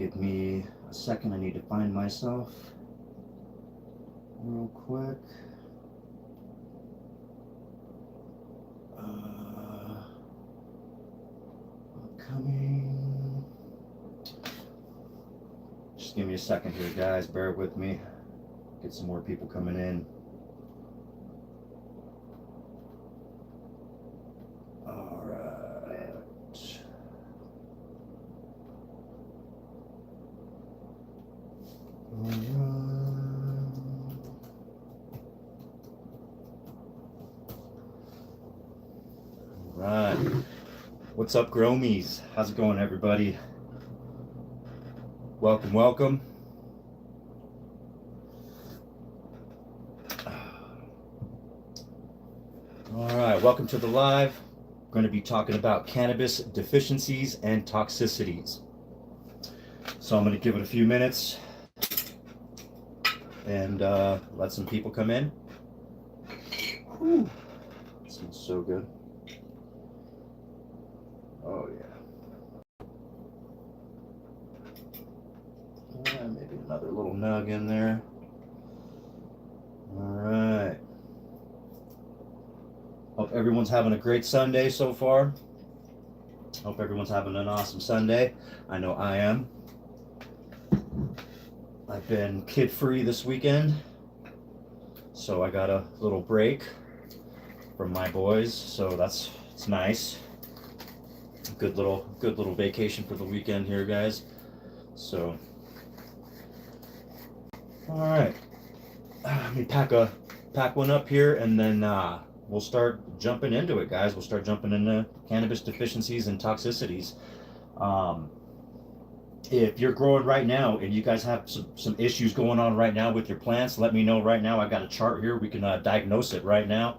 Give me a second. I need to find myself real quick. Coming. Just give me a second here, guys. Bear with me. Get some more people coming in. All right. All right. What's up, Gromies? How's it going, everybody? Welcome, welcome. All right, welcome to the live. We're going to be talking about cannabis deficiencies and toxicities. So I'm going to give it a few minutes and let some people come in. Whew. It smells so good. Oh yeah. Maybe another little nug in there. All right. Hope everyone's having a great Sunday so far. Hope everyone's having an awesome Sunday. I know I am. I've been kid-free this weekend, so I got a little break from my boys, so it's nice. Good little vacation for the weekend here, guys. So, all right, let me pack one up here, and then we'll start jumping into it, guys. We'll start jumping into cannabis deficiencies and toxicities. If you're growing right now and you guys have some issues going on right now with your plants, let me know right now. I got a chart here. We can diagnose it right now.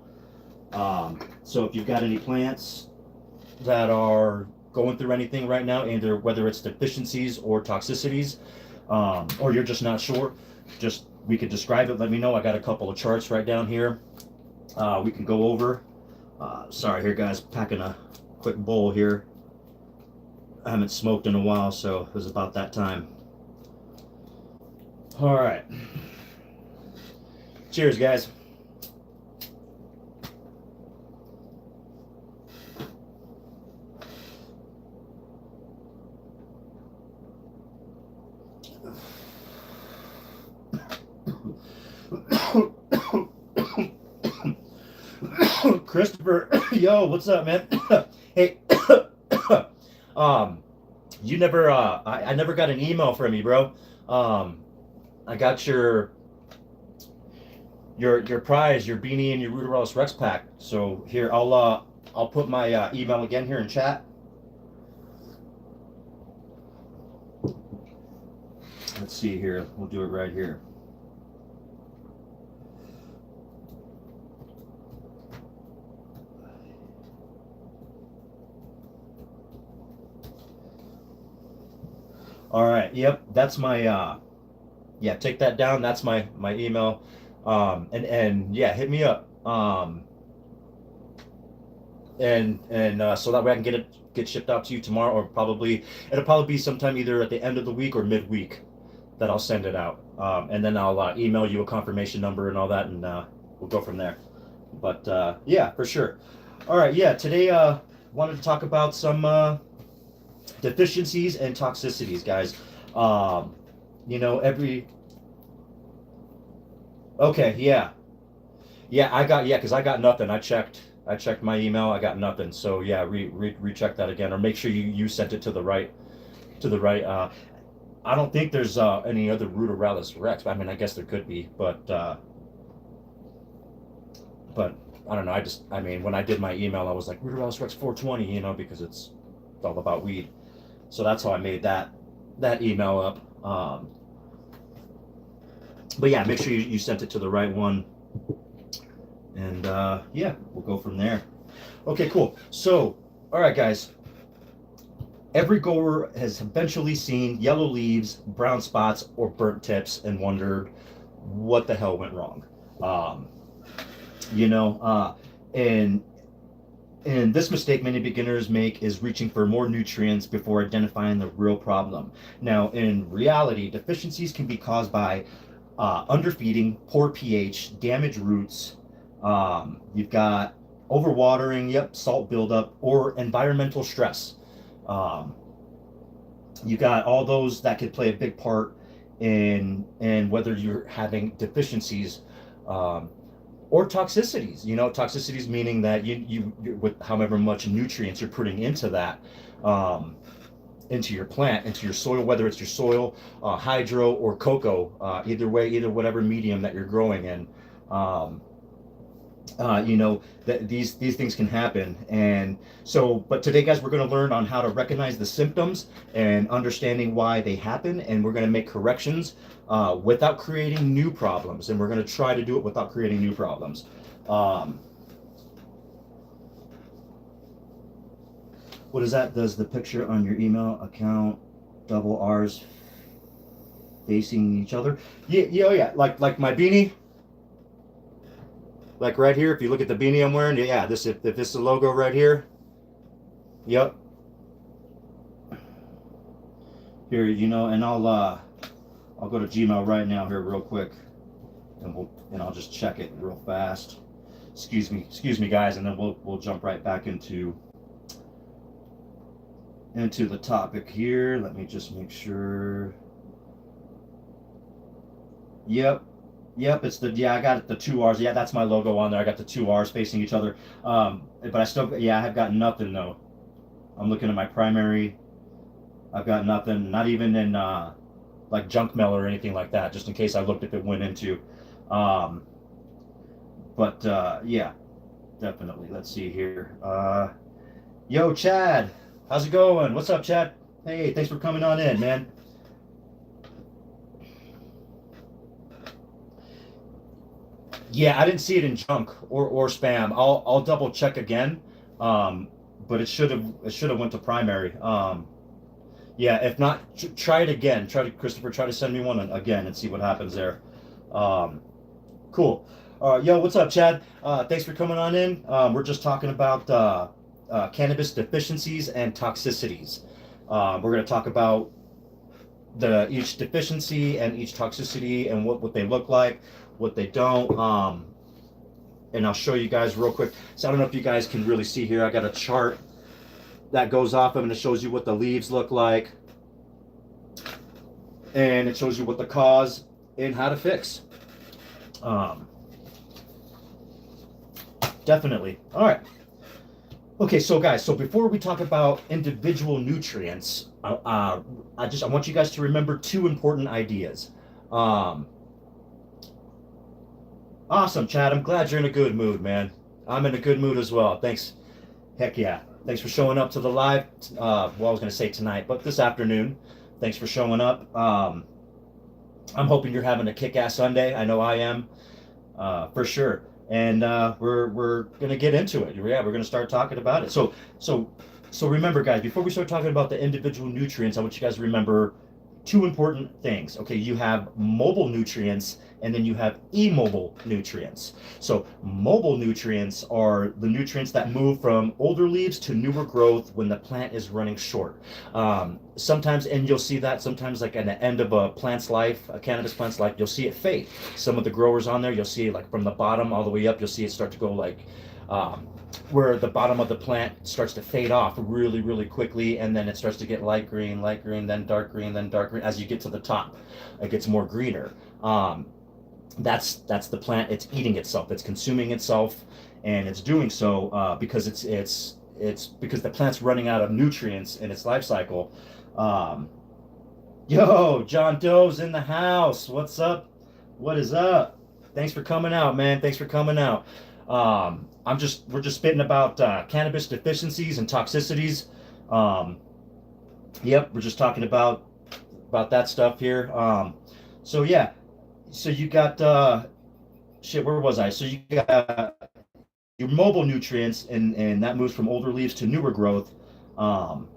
So if you've got any plants that are going through anything right now, either whether it's deficiencies or toxicities, or you're just not sure, we could describe it. Let me know. I got a couple of charts right down here. We can go over. Sorry here, guys, packing a quick bowl here. I haven't smoked in a while, so it was about that time. All right. Cheers, guys. Christopher, yo, what's up, man? Hey, you never, I never got an email from you, bro. I got your prize, your beanie, and your Ruderalis Rex pack. So here, I'll put my email again here in chat. Let's see here. We'll do it right here. All right. Yep. That's my. Yeah. Take that down. That's my email. And yeah, hit me up. And so that way I can get shipped out to you tomorrow, or it'll probably be sometime either at the end of the week or midweek that I'll send it out. And then I'll email you a confirmation number and all that, and we'll go from there. But yeah, for sure. All right. Yeah. Today wanted to talk about some deficiencies and toxicities, guys. You know, okay, yeah, because I got nothing. I checked my email. I got nothing. So yeah, recheck that again, or make sure you sent it to the right. I don't think there's any other Ruderalis Rex. I mean, I guess there could be, but I don't know. I mean, when I did my email, I was like Ruderalis Rex 420, you know, because it's all about weed. So that's how I made that email up. But yeah, make sure you sent it to the right one. And yeah, we'll go from there. Okay, cool. So, all right, guys. Every grower has eventually seen yellow leaves, brown spots, or burnt tips and wondered what the hell went wrong. You know, and And this mistake many beginners make is reaching for more nutrients before identifying the real problem. Now, in reality, deficiencies can be caused by underfeeding, poor pH, damaged roots. You've got overwatering, yep, salt buildup, or environmental stress. Um, you got all those that could play a big part in whether you're having deficiencies. Um, or toxicities. You know, toxicities meaning that you with however much nutrients you're putting into that, um, into your plant, into your soil, whether it's your soil, hydro or cocoa, either way, either whatever medium that you're growing in. Um, you know that these things can happen, and so but today guys we're going to learn on how to recognize the symptoms and understanding why they happen, and we're going to make corrections without creating new problems, and we're going to try to do it without creating new problems. um, what is that? Does the picture on your email account double R's facing each other? Yeah, yeah, oh yeah, like my beanie. Like right here, if you look at the beanie I'm wearing, yeah, this if this is the logo right here, yep. Here, you know, and I'll go to Gmail right now here real quick, and I'll just check it real fast. Excuse me, guys, and then we'll jump right back into the topic here. Let me just make sure. Yep. Yep, it's I got it, the two R's. Yeah, that's my logo on there. I got the two R's facing each other. But I still, yeah, I have got nothing though. I'm looking at my primary. I've got nothing, not even in like junk mail or anything like that, just in case I looked if it went into. Um, but yeah, definitely. Let's see here. Yo, Chad, how's it going? What's up, Chad? Hey, thanks for coming on in, man. Yeah, I didn't see it in junk or spam. I'll double check again. Um, but it should have went to primary. Yeah, if not, try it again. Christopher, try to send me one again and see what happens there. Um, cool. Yo, what's up, Chad? Thanks for coming on in. We're just talking about cannabis deficiencies and toxicities. We're going to talk about each deficiency and each toxicity and what they look like, what they don't. And I'll show you guys real quick. So I don't know if you guys can really see here. I got a chart that goes off of, and it shows you what the leaves look like, and it shows you what the cause and how to fix. Um, Definitely. All right. Okay, so guys, so before we talk about individual nutrients, I want you guys to remember two important ideas. Um, awesome, Chad. I'm glad you're in a good mood, man. I'm in a good mood as well. Thanks. Heck yeah. Thanks for showing up to the live. Well, I was going to say tonight, but this afternoon. Thanks for showing up. I'm hoping you're having a kick-ass Sunday. I know I am, for sure. And we're gonna get into it. Yeah, we're gonna start talking about it. So remember, guys, before we start talking about the individual nutrients, I want you guys to remember two important things. Okay, you have mobile nutrients and then you have immobile nutrients. So mobile nutrients are the nutrients that move from older leaves to newer growth when the plant is running short. Sometimes, and you'll see that sometimes like at the end of a plant's life, a cannabis plant's life, you'll see it fade. Some of the growers on there, you'll see like from the bottom all the way up, you'll see it start to go like, where the bottom of the plant starts to fade off really, really quickly, and then it starts to get light green, then dark green, then dark green. As you get to the top, it gets more greener. That's the plant. It's eating itself. It's consuming itself, and it's doing so because it's because the plant's running out of nutrients in its life cycle. Yo, John Doe's in the house. What's up? What is up? Thanks for coming out, man. Thanks for coming out. We're just spitting about cannabis deficiencies and toxicities. Yep, we're just talking about that stuff here. So yeah, so you got shit. Where was I? So you got your mobile nutrients, and that moves from older leaves to newer growth. And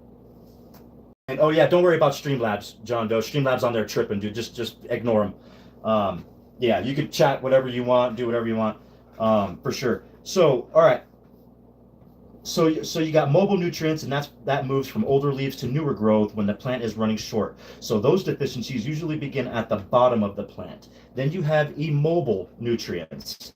oh yeah, don't worry about Streamlabs, John Doe. Streamlabs on there tripping, dude. Just ignore them. Yeah, you can chat whatever you want, do whatever you want, for sure. So all right. So you got mobile nutrients, and that moves from older leaves to newer growth when the plant is running short. So those deficiencies usually begin at the bottom of the plant. Then you have immobile nutrients,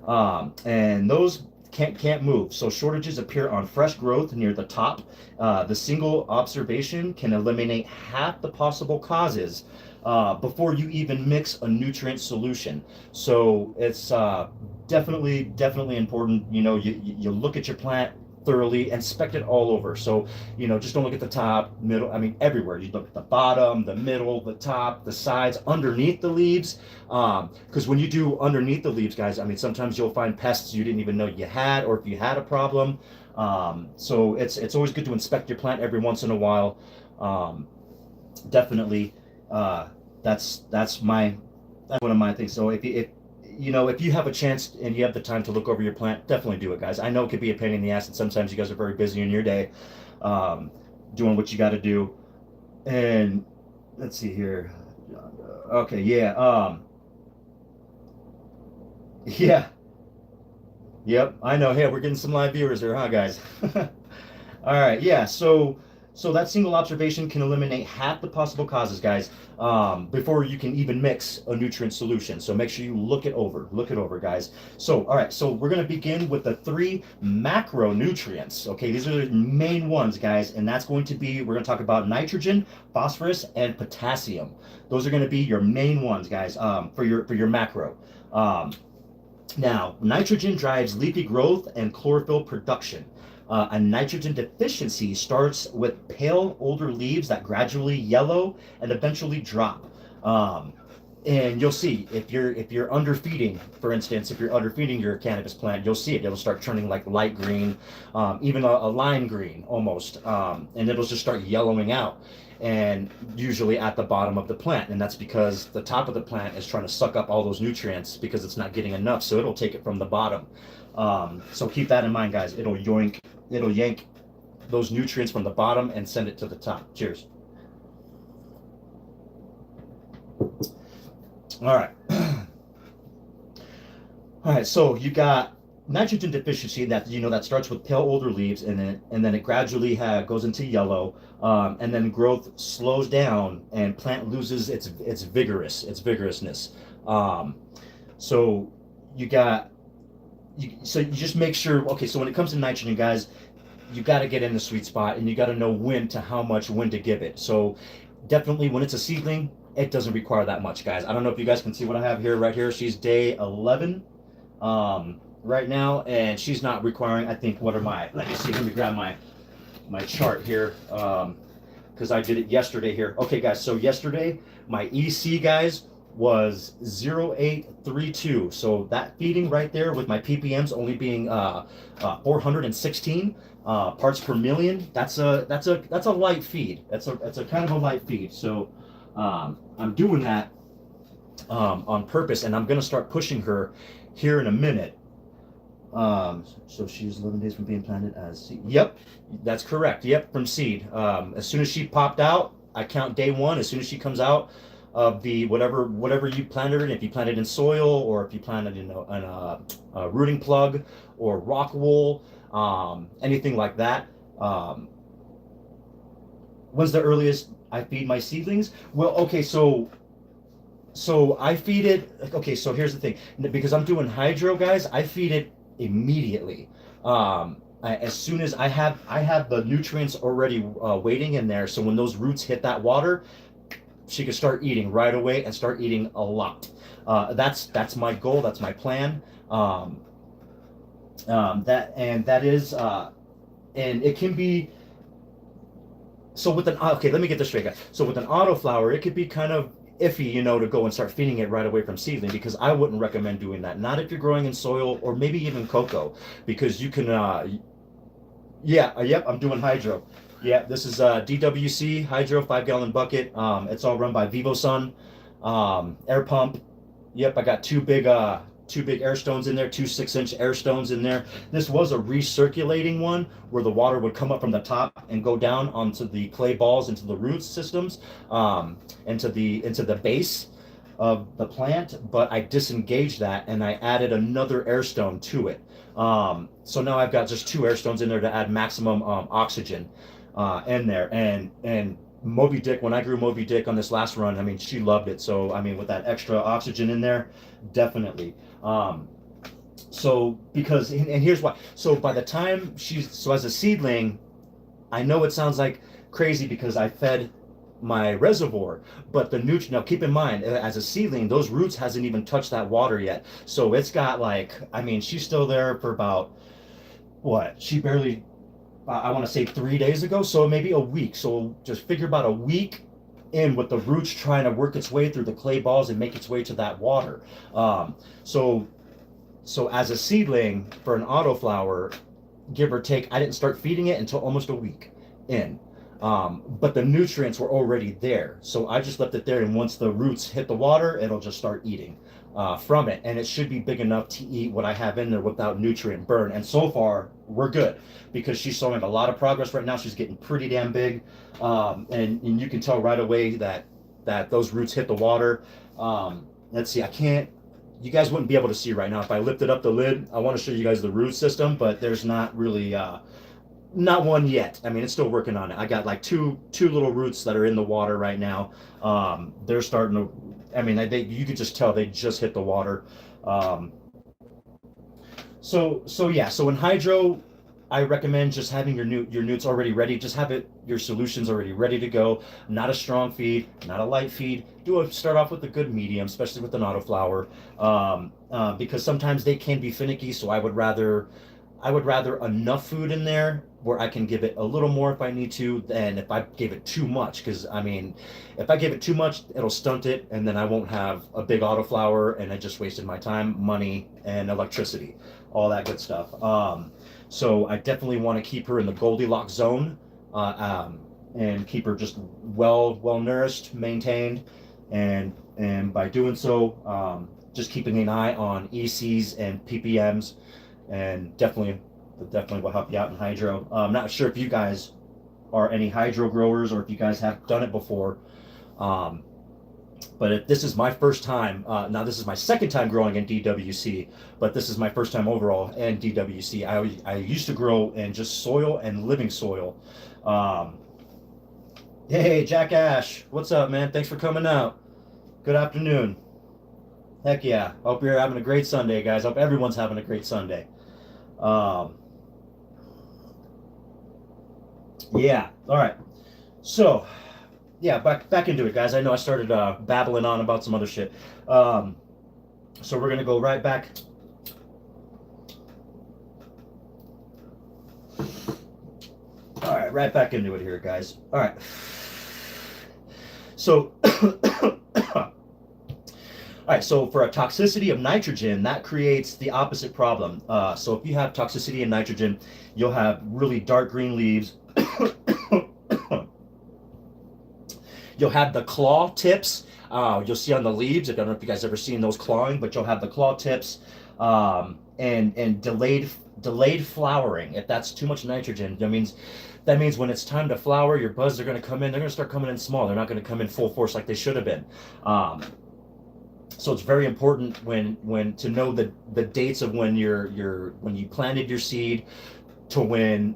and those can't move. So shortages appear on fresh growth near the top. The single observation can eliminate half the possible causes before you even mix a nutrient solution. So it's definitely important. You know, you look at your plant thoroughly, inspect it all over. So, you know, just don't look at the top, middle, I mean, everywhere. You look at the bottom, the middle, the top, the sides, underneath the leaves. Because when you do underneath the leaves, guys, I mean, sometimes you'll find pests you didn't even know you had, or if you had a problem. So it's always good to inspect your plant every once in a while. Definitely, that's one of my things. So if you have a chance and you have the time to look over your plant, definitely do it, guys. I know it could be a pain in the ass, and sometimes you guys are very busy in your day, doing what you got to do. And let's see here. Okay, yeah, yeah, yep. I know. Hey, we're getting some live viewers here, huh, guys? All right, yeah. So that single observation can eliminate half the possible causes, guys, before you can even mix a nutrient solution. So make sure you look it over, guys. So, all right, so we're gonna begin with the 3 macronutrients. Okay, these are the main ones, guys, and that's going to be, we're gonna talk about nitrogen, phosphorus, and potassium. Those are gonna be your main ones, guys, for your macro. Now, nitrogen drives leafy growth and chlorophyll production. A nitrogen deficiency starts with pale older leaves that gradually yellow and eventually drop. And you'll see if you're underfeeding, for instance, if you're underfeeding your cannabis plant, you'll see it. It'll start turning like light green, even a lime green almost, and it'll just start yellowing out. And usually at the bottom of the plant, and that's because the top of the plant is trying to suck up all those nutrients because it's not getting enough, so it'll take it from the bottom. So keep that in mind, guys. It'll yank those nutrients from the bottom and send it to the top. Cheers. All right. All right, so you got nitrogen deficiency that starts with pale older leaves, and then it gradually goes into yellow, and then growth slows down and plant loses its vigorousness. So you just make sure. Okay, so when it comes to nitrogen, guys, you got to get in the sweet spot, and you got to know how much when to give it. So definitely when it's a seedling, it doesn't require that much, guys. I don't know if you guys can see what I have here. Right here, she's day 11 right now, and she's not requiring, I think, let me grab my chart here, because I did it yesterday here. Okay, guys, so yesterday my EC, guys, was 0.832. So that feeding right there with my ppms only being 416 parts per million, that's a light feed. That's a kind of a light feed. So I'm doing that on purpose, and I'm gonna start pushing her here in a minute. So she's 11 days from being planted as seed. Yep, that's correct. Yep, from seed. As soon as she popped out, I count day 1. As soon as she comes out of the whatever you planted her in, if you planted in soil, or if you planted in a rooting plug or rock wool, anything like that. When's the earliest I feed my seedlings? Well, okay, so I feed it. Okay, so here's the thing. Because I'm doing hydro, guys, I feed it immediately. As soon as I have the nutrients already waiting in there, so when those roots hit that water, she can start eating right away and start eating a lot. That's my goal. That's my plan. That is, and it can be. So with okay, let me get this straight, guys. So with an autoflower, it could be kind of iffy, to go and start feeding it right away from seedling, because I wouldn't recommend doing that. Not if you're growing in soil, or maybe even cocoa, because you can. Yep, I'm doing hydro. Yeah, this is DWC hydro 5-gallon bucket. It's all run by VivoSun, air pump. Yep, I got two big air stones in there, 2 6-inch air stones in there. This was a recirculating one where the water would come up from the top and go down onto the clay balls, into the root systems, into the base. of the plant, but I disengaged that and I added another air stone to it. So now I've got just 2 air stones in there to add maximum oxygen in there. And Moby Dick, when I grew Moby Dick on this last run, I mean, she loved it. So I mean, with that extra oxygen in there, definitely. So because and here's why. So by the time so as a seedling, I know it sounds like crazy because I fed my reservoir, but the nutrient, now keep in mind, as a seedling, those roots hasn't even touched that water yet. So it's got like, I mean, she's still there for about what? She barely, I want to say 3 days ago, so maybe a week. So just figure about a week in with the roots trying to work its way through the clay balls and make its way to that water. So as a seedling for an autoflower, give or take, I didn't start feeding it until almost a week in. But the nutrients were already there. So I just left it there, and once the roots hit the water, it'll just start eating from it. And it should be big enough to eat what I have in there without nutrient burn. And so far, we're good because she's showing a lot of progress right now. She's getting pretty damn big. And you can tell right away that those roots hit the water. Let's see, you guys wouldn't be able to see right now. If I lifted up the lid, I want to show you guys the root system, but there's not really, not one yet. I mean, it's still working on it. I got like two little roots that are in the water right now. They're starting to, I mean, you could just tell they just hit the water. So in hydro, I recommend just having your newts already ready. Just have your solutions already ready to go. Not a strong feed, not a light feed. Start off with a good medium, especially with an autoflower, because sometimes they can be finicky. So I would rather enough food in there where I can give it a little more if I need to than if I gave it too much. Because I mean, if I give it too much, it'll stunt it, and then I won't have a big autoflower, and I just wasted my time, money, and electricity, all that good stuff. So I definitely want to keep her in the Goldilocks zone, and keep her just well nourished, maintained, and by doing so, just keeping an eye on ECs and PPMs, and definitely will help you out in hydro. I'm not sure if you guys are any hydro growers or if you guys have done it before. But this is my first time. Now this is my second time growing in DWC, but this is my first time overall in DWC. I used to grow in just soil and living soil. Hey, Jack Ash, what's up, man? Thanks for coming out. Good afternoon. Heck yeah. Hope you're having a great Sunday, guys. Hope everyone's having a great Sunday. Yeah. All right. So, yeah, back into it, guys. I know I started babbling on about some other shit. So we're gonna go right back. All right, right back into it here, guys. All right. So, all right. So for a toxicity of nitrogen, that creates the opposite problem. So if you have toxicity of nitrogen, you'll have really dark green leaves. You'll have the claw tips. You'll see on the leaves. I don't know if you guys ever seen those clawing, but you'll have the claw tips, and delayed flowering. If that's too much nitrogen, that means when it's time to flower, your buds are going to come in. They're going to start coming in small. They're not going to come in full force like they should have been. So it's very important when to know the dates of when you planted your seed to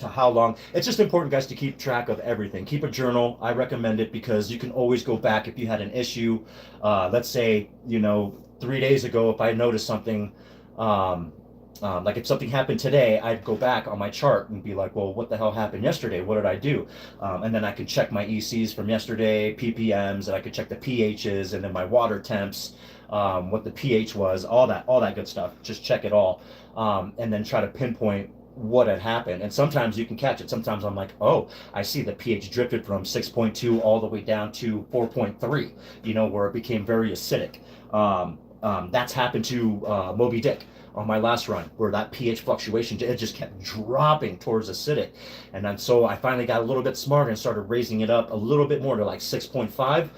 how long. It's just important, guys, to keep track of everything. Keep a journal. I recommend it because you can always go back if you had an issue. Let's say 3 days ago, if I noticed something, like if something happened today, I'd go back on my chart and be like, well, what the hell happened yesterday? What did I do? And then I could check my ECs from yesterday, PPMs, and I could check the pHs, and then my water temps, what the pH was, all that good stuff. Just check it all, and then try to pinpoint what had happened. And sometimes you can catch it. Sometimes I'm like, oh, I see the pH drifted from 6.2 all the way down to 4.3, where it became very acidic. That's happened to Moby Dick on my last run, where that pH fluctuation, it just kept dropping towards acidic. And then so I finally got a little bit smarter and started raising it up a little bit more to like 6.5,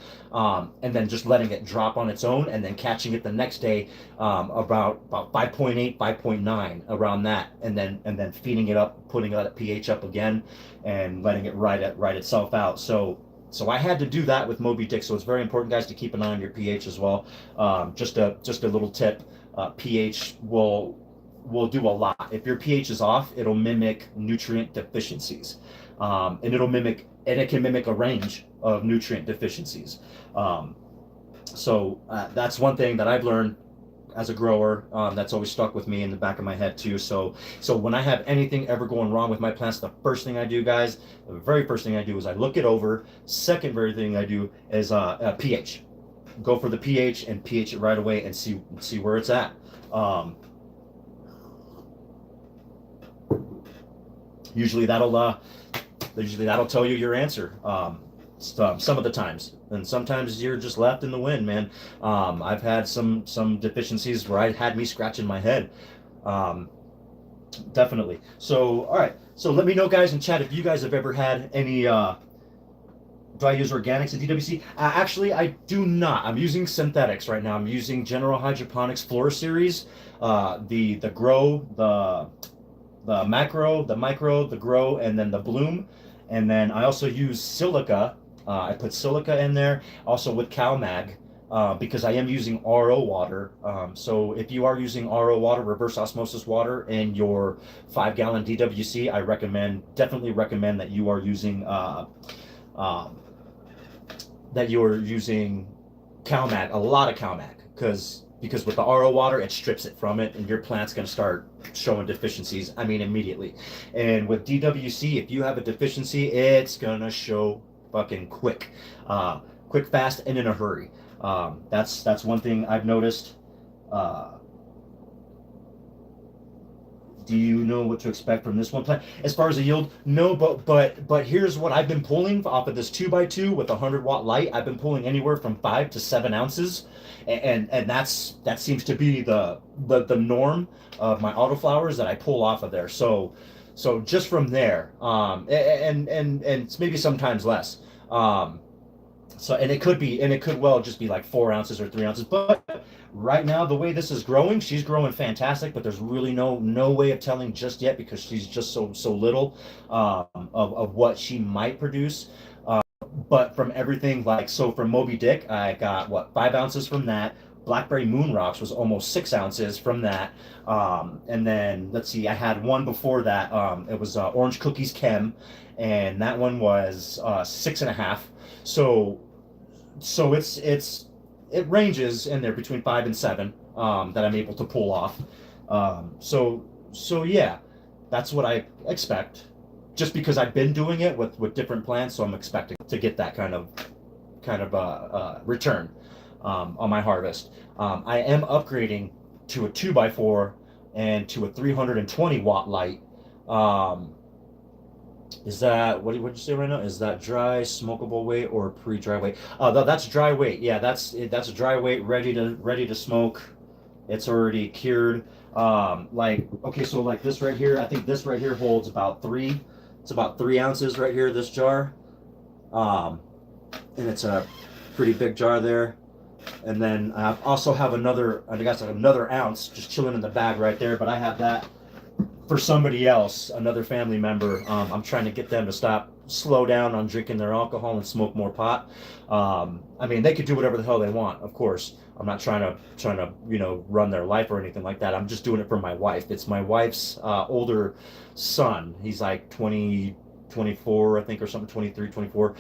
and then just letting it drop on its own, and then catching it the next day, about 5.8, 5.9, around that, and then feeding it up, putting that pH up again, and letting it ride itself out. So So I had to do that with Moby Dick. So it's very important, guys, to keep an eye on your pH as well. Just a little tip: pH will do a lot. If your pH is off, it'll mimic nutrient deficiencies, and it can mimic a range of nutrient deficiencies. So that's one thing that I've learned as a grower, that's always stuck with me in the back of my head too. So when I have anything ever going wrong with my plants, the first thing I do, guys, the very first thing I do is I look it over. Second very thing I do is pH. Go for the pH and pH it right away and see where it's at. Usually that'll tell you your answer. Some of the times, and sometimes you're just left in the wind, man. I've had some deficiencies where I had me scratching my head. Definitely. So all right, so let me know, guys, in chat, if you guys have ever had any do I use organics at DWC? Actually, I do not. I'm using synthetics right now. I'm using General Hydroponics Flora Series, the Grow, the Macro, the Micro, the Grow, and then the Bloom. And then I also use silica. I put silica in there, also with CalMag, because I am using RO water. So if you are using RO water, reverse osmosis water, in your 5-gallon DWC, I definitely recommend that you are using CalMag, a lot of CalMag, because with the RO water, it strips it from it, and your plant's going to start showing deficiencies, I mean, immediately. And with DWC, if you have a deficiency, it's going to show fucking quick, fast, and in a hurry. That's one thing I've noticed. Do you know what to expect from this one plant as far as the yield? No, but here's what I've been pulling off of this 2x2 with a 100-watt light. I've been pulling anywhere from 5 to 7 ounces, and that seems to be the norm of my autoflowers that I pull off of there. So just from there, and it's maybe sometimes less. So it could well just be like 4 ounces or 3 ounces. But right now, the way this is growing, she's growing fantastic. But there's really no way of telling just yet, because she's just so little of what she might produce. But from everything, like, so from Moby Dick, I got 5 ounces from that. Blackberry Moon Rocks was almost 6 ounces from that. And then let's see, I had one before that. It was Orange Cookies Chem, and that one was 6.5. So it ranges in there between 5 and 7 that I'm able to pull off. So yeah, that's what I expect. Just because I've been doing it with different plants, so I'm expecting to get that kind of return on my harvest. I am upgrading to a 2x4 and to a 320-watt light. Is that, what'd you say right now? Is that dry smokable weight or pre-dry weight? That's dry weight. Yeah, that's a dry weight, ready to smoke. It's already cured. Okay, so like this right here, I think this right here holds about 3. It's about 3 ounces right here, this jar. And it's a pretty big jar there. And then I also have another ounce just chilling in the bag right there, but I have that for somebody else, another family member. I'm trying to get them to slow down on drinking their alcohol and smoke more pot. I mean, they could do whatever the hell they want, of course. I'm not trying to run their life or anything like that. I'm just doing it for my wife. It's my wife's older son. He's like 24, I think, or something, 23, 24.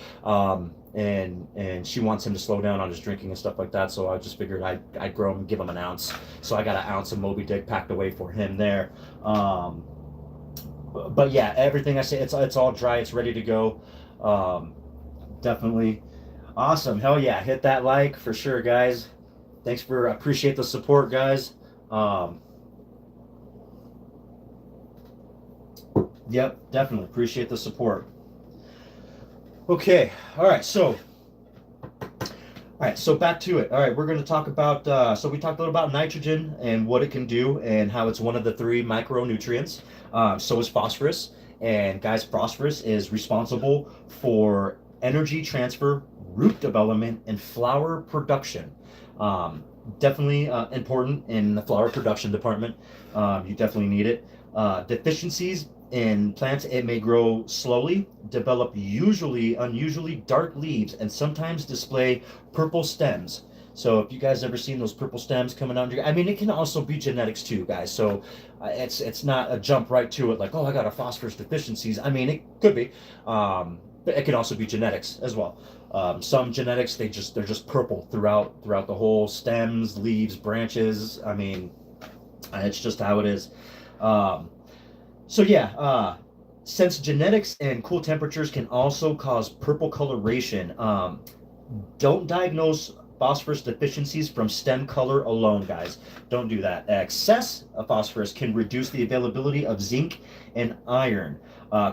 And she wants him to slow down on his drinking and stuff like that. So I just figured I'd grow him and give him an ounce. So I got an ounce of Moby Dick packed away for him there. But yeah, everything I say, it's all dry. It's ready to go. Definitely awesome. Hell yeah, hit that like for sure, guys. Appreciate the support, guys. Yep, definitely appreciate the support. Okay, all right, so back to it. All right, we're going to talk about, so we talked a little about nitrogen and what it can do and how it's one of the 3 micronutrients. So is phosphorus. And guys, phosphorus is responsible for energy transfer, root development, and flower production. Definitely important in the flower production department. You definitely need it. Deficiencies In plants, it may grow slowly, develop unusually dark leaves, and sometimes display purple stems. So if you guys ever seen those purple stems coming out, I mean, it can also be genetics too, guys. So it's not a jump right to it like, oh, I got a phosphorus deficiencies. I mean, it could be, but it can also be genetics as well. Some genetics they're just purple throughout the whole stems, leaves, branches. I mean, it's just how it is. Um, so yeah, since genetics and cool temperatures can also cause purple coloration, don't diagnose phosphorus deficiencies from stem color alone, guys. Don't do that. Excess of phosphorus can reduce the availability of zinc and iron,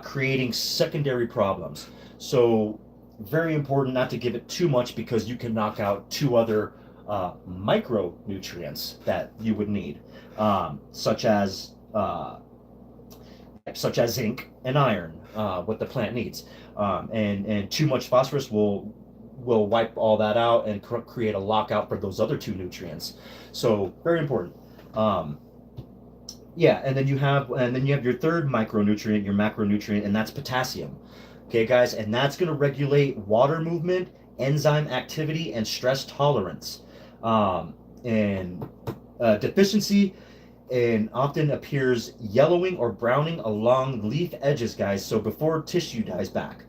creating secondary problems. So very important not to give it too much because you can knock out two other micronutrients that you would need, such as zinc and iron, what the plant needs. And too much phosphorus will wipe all that out and create a lockout for those other two nutrients. So very important. Um, yeah, and then you have your third micronutrient, your macronutrient, and that's potassium. Okay, guys, and that's going to regulate water movement, enzyme activity, and stress tolerance. And deficiency and often appears yellowing or browning along leaf edges, guys. So before tissue dies back.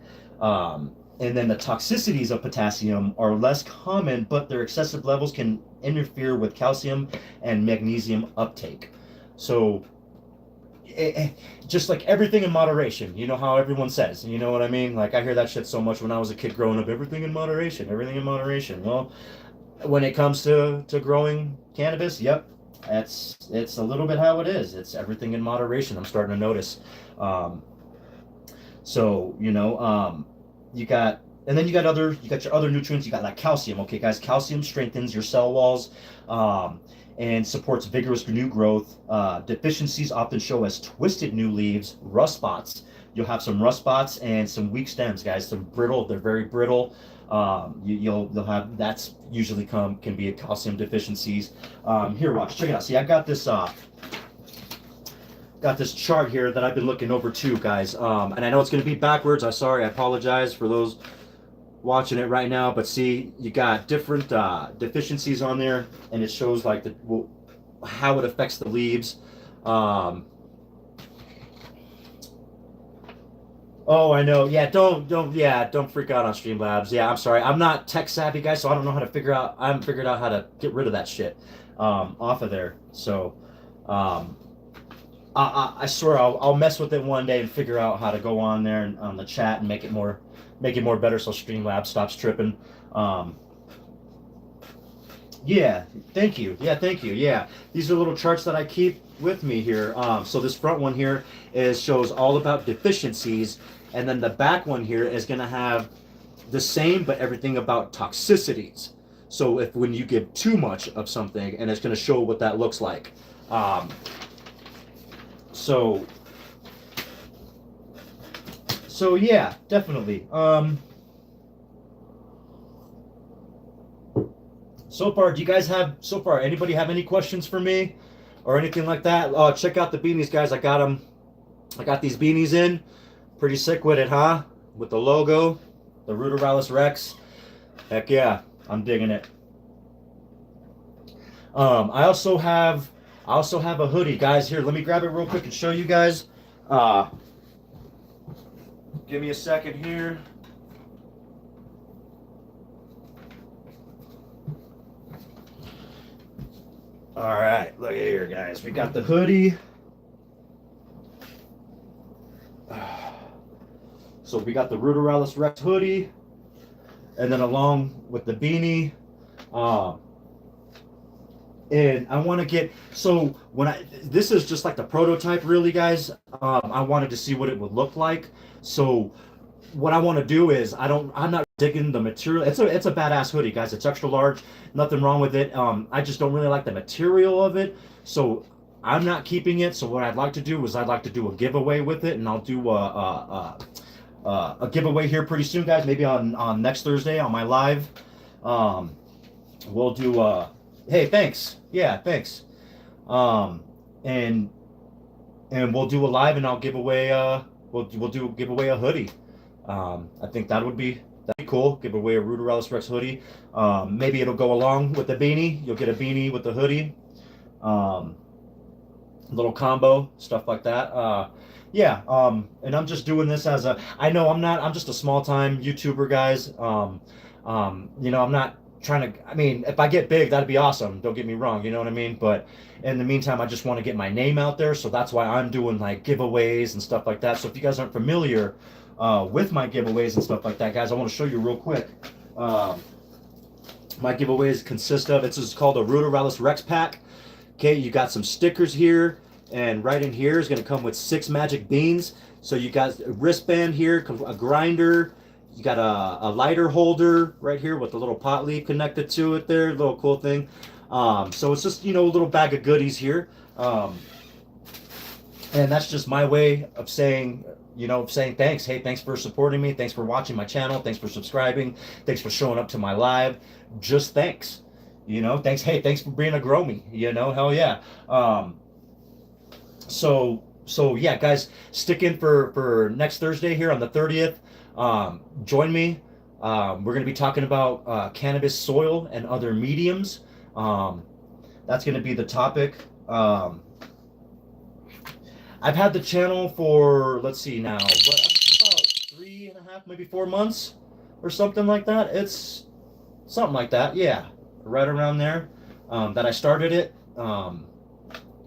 And then the toxicities of potassium are less common, but their excessive levels can interfere with calcium and magnesium uptake. So just like everything in moderation, you know how everyone says, you know what I mean? Like I hear that shit so much when I was a kid growing up, everything in moderation, everything in moderation. Well, when it comes to growing cannabis, yep, it's a little bit how it is. It's everything in moderation. I'm starting to notice. Um, so you got and then you got your other nutrients. You got like calcium. Okay, guys, calcium strengthens your cell walls. And supports vigorous new growth. Deficiencies often show as twisted new leaves, rust spots. You'll have some rust spots and some weak stems, guys. Some brittle. They're very brittle. You'll have that's usually can be a calcium deficiencies. Here, watch, check it out. See, I got this chart here that I've been looking over too, guys. And I know it's going to be backwards. I'm sorry. I apologize for those watching it right now. But see, you got different deficiencies on there, and it shows like how it affects the leaves. Oh, I know. Yeah, don't freak out on Streamlabs. Yeah, I'm sorry. I'm not tech savvy, guys, so I don't know how to figure out. I haven't figured out how to get rid of that shit off of there. So, um, I swear I'll mess with it one day and figure out how to go on there and on the chat and make it more better so Streamlabs stops tripping. Um, yeah, thank you. Yeah, thank you. Yeah, these are little charts that I keep with me here. So this front one here shows all about deficiencies, and then the back one here is going to have the same but everything about toxicities. So if when you give too much of something, and it's going to show what that looks like. Um, so so yeah, definitely. So far, do you guys anybody have any questions for me or anything like that? Check out the beanies, guys. I got them. I got these beanies in. Pretty sick with it, huh? With the logo, the Ruderalis Rex. Heck yeah, I'm digging it. I also have a hoodie, guys. Here, let me grab it real quick and show you guys. Give me a second here. All right, look at here, guys. We got the hoodie. So we got the Ruderalis Rex hoodie, and then along with the beanie. And I want to get this is just like the prototype, really, guys. I wanted to see what it would look like. So what I want to do is I'm not digging the material. It's a badass hoodie, guys. It's extra large, nothing wrong with it. I just don't really like the material of it, so I'm not keeping it. So what I'd like to do is I'd like to do a giveaway with it, and I'll do a giveaway here pretty soon, guys. Maybe on next Thursday on my live. We'll do hey, thanks. Yeah, thanks. And and we'll do a live, and I'll give away we'll give away a hoodie. I think that'd be cool. Give away a Ruderalis Rex hoodie. Maybe it'll go along with the beanie. You'll get a beanie with the hoodie. Little combo, stuff like that. Yeah, and I'm just doing this as a, I know I'm just a small time YouTuber, guys. You know, I'm not trying to, I mean, if I get big, that'd be awesome. Don't get me wrong, you know what I mean? But in the meantime, I just want to get my name out there. So that's why I'm doing like giveaways and stuff like that. So if you guys aren't familiar with my giveaways and stuff like that, guys, I want to show you real quick. My giveaways consist of, it's called a Ruderalis Rex pack. Okay, you got some stickers here, and right in here is going to come with 6 magic beans. So you got a wristband here, a grinder, you got a lighter holder right here with a little pot leaf connected to it there, little cool thing. So it's just, you know, a little bag of goodies here. And that's just my way of saying, you know, saying thanks. Hey, thanks for supporting me. Thanks for watching my channel. Thanks for subscribing. Thanks for showing up to my live. Just thanks. You know, thanks. Hey, thanks for being a Gromy. You know, hell yeah. So yeah, guys, stick in for next Thursday here on the 30th. Join me. We're going to be talking about cannabis soil and other mediums. That's going to be the topic. I've had the channel for, let's see now, about 3.5, maybe 4 months or something like that. It's something like that. Yeah. Right around there, that I started it.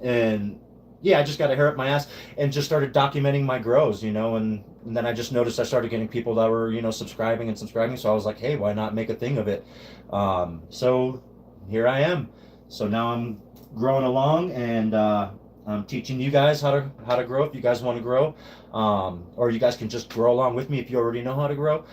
And yeah, I just got a hair up my ass and just started documenting my grows, you know, and then I just noticed I started getting people that were, you know, subscribing. So I was like, hey, why not make a thing of it? So here I am. So now I'm growing along, and I'm teaching you guys how to grow if you guys want to grow, or you guys can just grow along with me if you already know how to grow.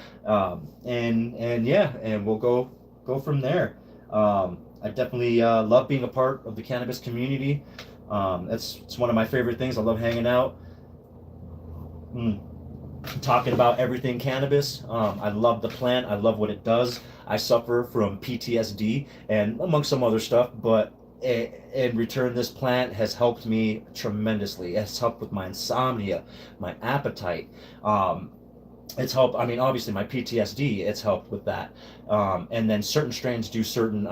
And yeah, and we'll go from there. I definitely love being a part of the cannabis community. It's one of my favorite things. I love hanging out, talking about everything cannabis. I love the plant. I love what it does. I suffer from PTSD and amongst some other stuff, but in return, this plant has helped me tremendously. It's helped with my insomnia, my appetite. It's helped, I mean, obviously my PTSD, it's helped with that. And then certain strains do certain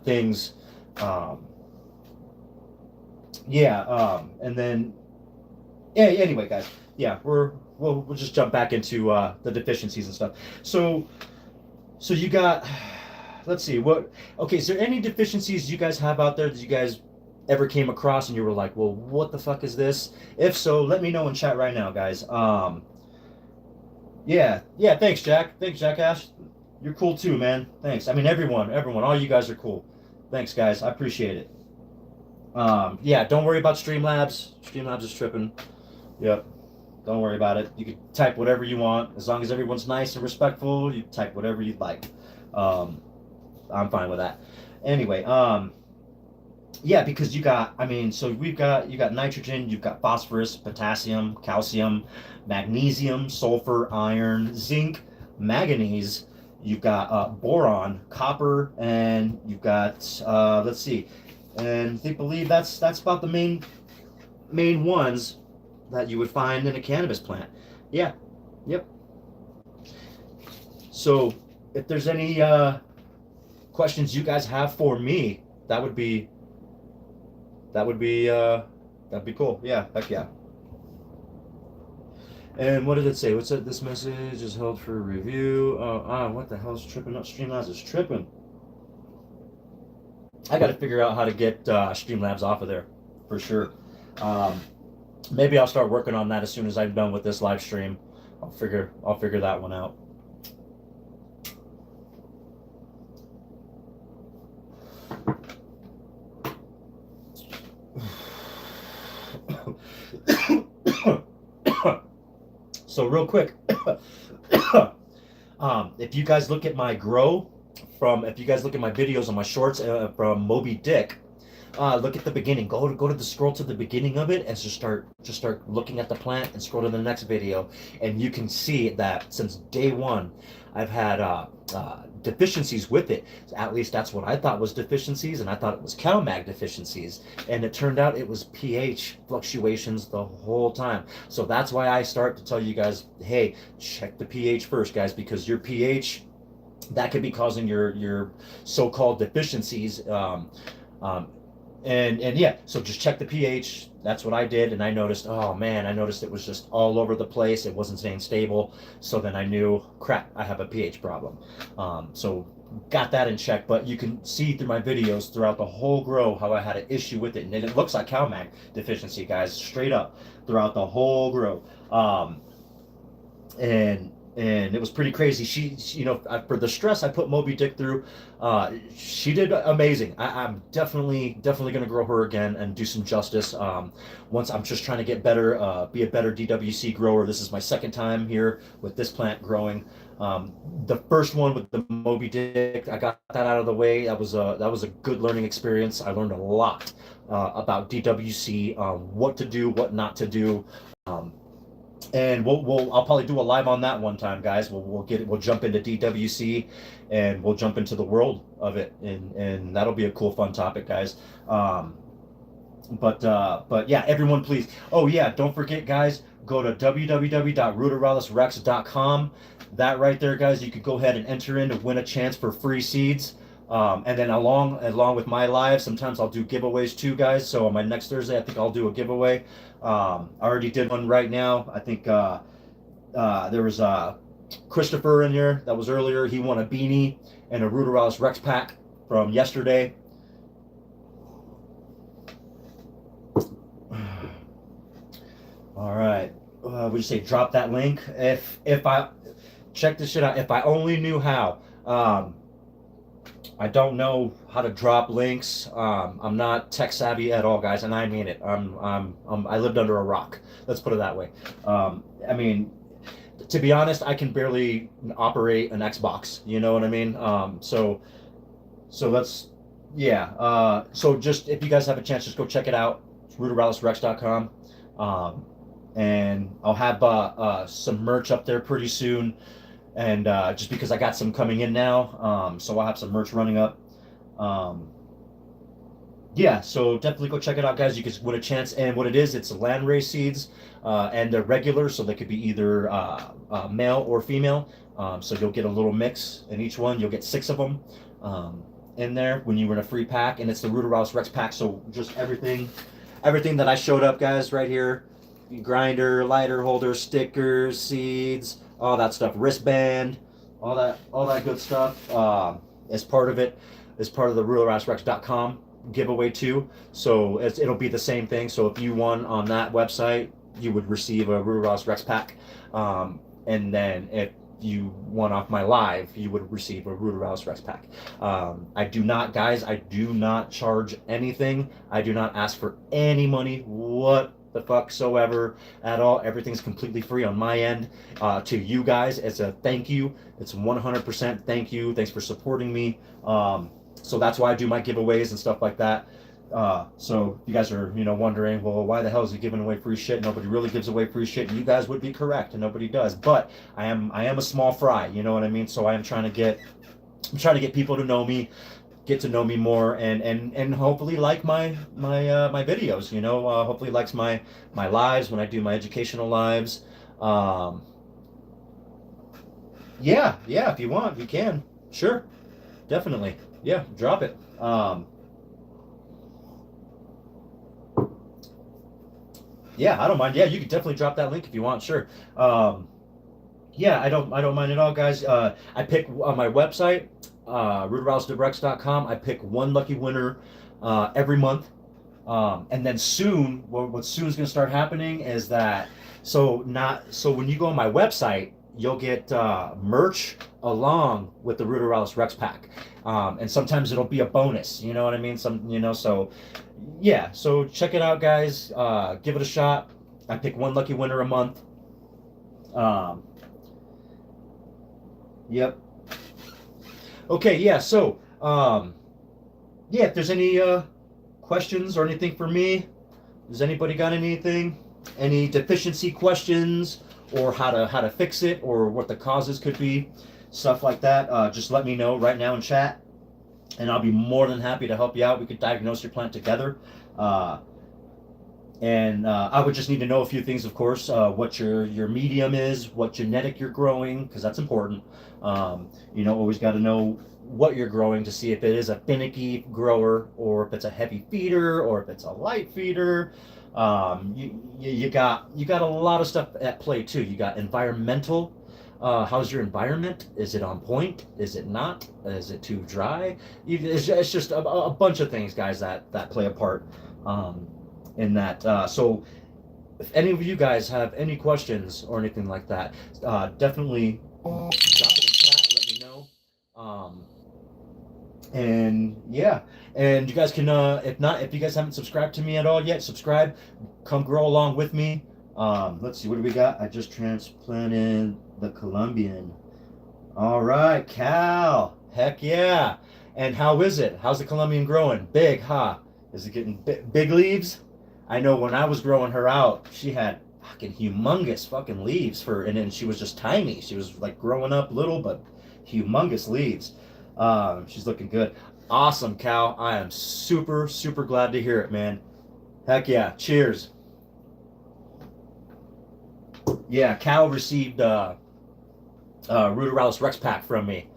things. And then, yeah, anyway, guys, yeah, we'll just jump back into the deficiencies and stuff. So you got, let's see, okay, is there any deficiencies you guys have out there that you guys ever came across and you were like, well, what the fuck is this? If so, let me know in chat right now, guys. Yeah, thanks, Jack. Thanks, Jackass. You're cool too, man. Thanks. I mean, everyone, all you guys are cool. Thanks, guys. I appreciate it. Yeah, don't worry about Streamlabs. Streamlabs is tripping. Yep. Don't worry about it. You can type whatever you want. As long as everyone's nice and respectful, you type whatever you'd like. I'm fine with that. Anyway, yeah, because you got, I mean, so you got nitrogen, you've got phosphorus, potassium, calcium, magnesium, sulfur, iron, zinc, manganese, you've got boron, copper, and you've got, let's see, and they believe that's about the main ones that you would find in a cannabis plant. Yeah, yep. So if there's any questions you guys have for me, that'd be cool. Yeah, heck yeah. And what did it say? What's it? This message is held for review. What the hell's tripping up? Streamlabs is tripping. I got to figure out how to get Streamlabs off of there, for sure. Maybe I'll start working on that as soon as I'm done with this live stream. I'll figure that one out. So real quick, if you guys look at my grow if you guys look at my videos on my shorts from Moby Dick, look at the beginning. Go to the scroll to the beginning of it, and just start looking at the plant and scroll to the next video, and you can see that since day one, I've had deficiencies with it. At least that's what I thought was deficiencies, and I thought it was CalMag deficiencies, and it turned out it was pH fluctuations the whole time. So that's why I start to tell you guys, hey, check the pH first, guys, because your pH, that could be causing your so-called deficiencies. Um, and yeah, so just check the pH. That's what I did, and I noticed, oh man, I noticed it was just all over the place. It wasn't staying stable. So then I knew, crap, I have a pH problem. So got that in check. But you can see through my videos throughout the whole grow how I had an issue with it, and it looks like CalMag deficiency, guys, straight up throughout the whole grow. And it was pretty crazy. For the stress I put Moby Dick through, she did amazing. I'm definitely gonna grow her again and do some justice. Once I'm just trying to get better, be a better DWC grower. This is my second time here with this plant growing. The first one with the Moby Dick, I got that out of the way. That was a good learning experience. I learned a lot about DWC, what to do, what not to do. And I'll probably do a live on that one time, guys. We'll jump into DWC, and we'll jump into the world of it, and that'll be a cool, fun topic, guys. But yeah, everyone, please. Oh yeah, don't forget, guys. Go to www.ruderalisrex.com. That right there, guys, you could go ahead and enter in to win a chance for free seeds. And then along with my live, sometimes I'll do giveaways too, guys. So on my next Thursday, I think I'll do a giveaway. I already did one right now. I think there was Christopher in here that was earlier. He won a beanie and a Ruderalis Rex pack from yesterday. All right. Would you say drop that link? If I check this shit out, if I only knew how. I don't know how to drop links. I'm not tech savvy at all, guys, and I mean it. I lived under a rock. Let's put it that way. I mean, to be honest, I can barely operate an Xbox. You know what I mean? So let's, yeah. So just if you guys have a chance, just go check it out. It's ruderalisrex.com. And I'll have some merch up there pretty soon. And just because I got some coming in now, so I'll have some merch running up. Yeah, so definitely go check it out, guys. You can win a chance. And what it is, it's landrace seeds, and they're regular, so they could be either male or female. So you'll get a little mix in each one. You'll get 6 of them in there when you win a free pack, and it's the Ruderalis Rex pack. So just everything that I showed up, guys, right here: grinder, lighter holder, stickers, seeds, all that stuff, wristband, all that good stuff. As part of it, as part of the ruderalisrex.com giveaway too. So it'll be the same thing. So if you won on that website, you would receive a Ruderalis Rex pack. And then if you won off my live, you would receive a Ruderalis Rex pack. I do not, guys, I do not charge anything. I do not ask for any money. What the fuck soever at all. Everything's completely free on my end. To you guys, it's a thank you. It's 100% thank you. Thanks for supporting me. So that's why I do my giveaways and stuff like that. So if you guys are, wondering, well, why the hell is he giving away free shit? Nobody really gives away free shit. And you guys would be correct, and nobody does. But I am a small fry. You know what I mean? So I'm trying to get people to know me, get to know me more, and hopefully like my videos. Hopefully likes my lives when I do my educational lives. Yeah, if you want, you can. Sure, definitely. Yeah, drop it. Yeah, I don't mind. Yeah, you can definitely drop that link if you want. Sure. Yeah, I don't mind at all, guys. I pick on my website, ruderalisrex.com. I pick one lucky winner every month. And then soon, what soon is going to start happening is that, so when you go on my website, you'll get merch along with the Ruderalis Rex pack. And sometimes it'll be a bonus, you know what I mean? So yeah, so check it out, guys. Give it a shot. I pick one lucky winner a month. Yep. Okay, yeah, so yeah, if there's any questions or anything for me? Does anybody got anything? Any deficiency questions, or how to fix it, or what the causes could be, stuff like that? Just let me know right now in chat, and I'll be more than happy to help you out. We could diagnose your plant together. And I would just need to know a few things, of course, what your medium is, what genetic you're growing, because that's important. Always got to know what you're growing to see if it is a finicky grower, or if it's a heavy feeder, or if it's a light feeder. You got a lot of stuff at play too. You got environmental. How's your environment? Is it on point? Is it not? Is it too dry? It's just a bunch of things, guys, that play a part in that. So if any of you guys have any questions or anything like that, definitely drop it in chat. Let me know. And yeah, and you guys can, if you guys haven't subscribed to me at all yet, subscribe. Come grow along with me. Let's see, what do we got? I just transplanted the Colombian. All right, Cal. Heck yeah. And how is it? How's the Colombian growing? Big, huh? Is it getting big leaves? I know when I was growing her out, she had fucking humongous fucking leaves and then she was just tiny. She was like growing up little, but humongous leaves. She's looking good. Awesome, Cal. I am super, super glad to hear it, man. Heck yeah. Cheers. Yeah, Cal received Ruderalis Rex pack from me.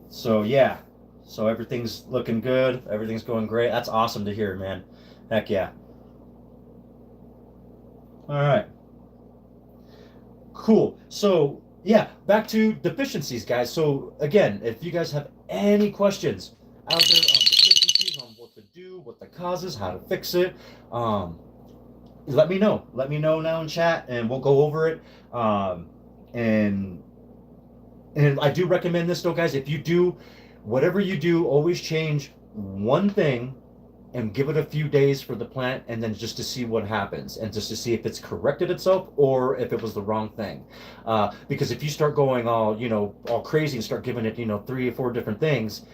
So yeah. So everything's looking good. Everything's going great. That's awesome to hear, man. Heck yeah. All right. Cool. So yeah, back to deficiencies, guys. So again, if you guys have any questions out there on deficiencies, on what to do, what the causes, how to fix it, let me know. Let me know now in chat, and we'll go over it. And I do recommend this though, guys. If you do, whatever you do, always change one thing and give it a few days for the plant, and then just to see what happens, and just to see if it's corrected itself or if it was the wrong thing. Because if you start going all crazy and start giving it 3 or 4 different things,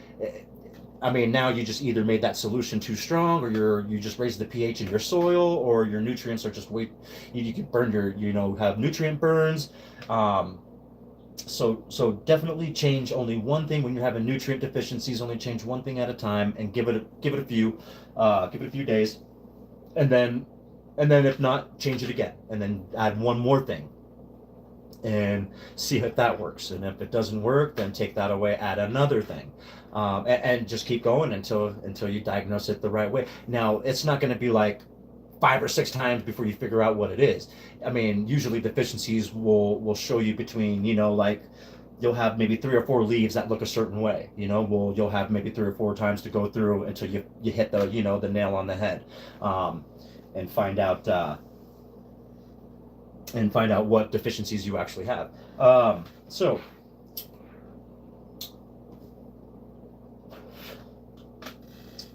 I mean, now you just either made that solution too strong, or you just raised the pH in your soil, or your nutrients are just you can burn have nutrient burns. So definitely change only one thing when you're having nutrient deficiencies. Only change one thing at a time, and give it a few days, and then if not, change it again, and then add one more thing, and see if that works. And if it doesn't work, then take that away, add another thing, and just keep going until you diagnose it the right way. Now, it's not going to be like 5 or 6 times before you figure out what it is. I mean, usually deficiencies will show you between, like, you'll have maybe 3 or 4 leaves that look a certain way. You'll have maybe 3 or 4 times to go through until you hit the the nail on the head, and find out what deficiencies you actually have. So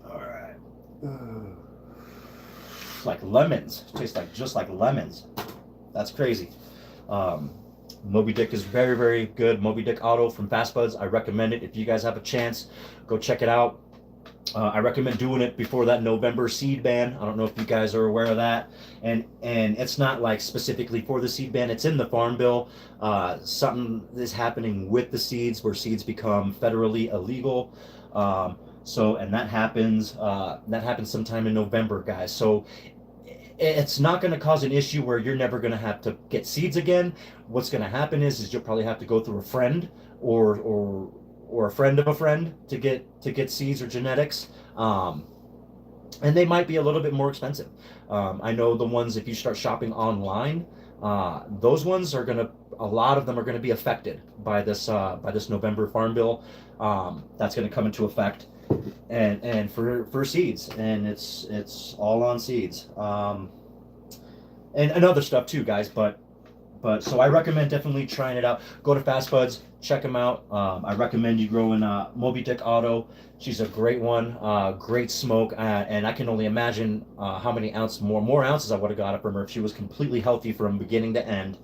all right. Like lemons. Tastes just like lemons. That's crazy. Moby Dick is very, very good. Moby Dick Auto from Fast Buds. I recommend it. If you guys have a chance, go check it out. I recommend doing it before that November seed ban. I don't know if you guys are aware of that. And it's not like specifically for the seed ban. It's in the Farm Bill. Something is happening with the seeds, where seeds become federally illegal. And that happens sometime in November, guys. So it's not going to cause an issue where you're never going to have to get seeds again. What's going to happen is you'll probably have to go through a friend or a friend of a friend to get seeds or genetics. And they might be a little bit more expensive. I know the ones, if you start shopping online, those ones a lot of them are going to be affected by this November Farm Bill. That's going to come into effect. And for seeds, and it's all on seeds, and other stuff too, guys. But so I recommend definitely trying it out. Go to Fast Buds, check them out. I recommend you growing Moby Dick Auto. She's a great one, great smoke, and I can only imagine how many more ounces I would have got from her if she was completely healthy from beginning to end.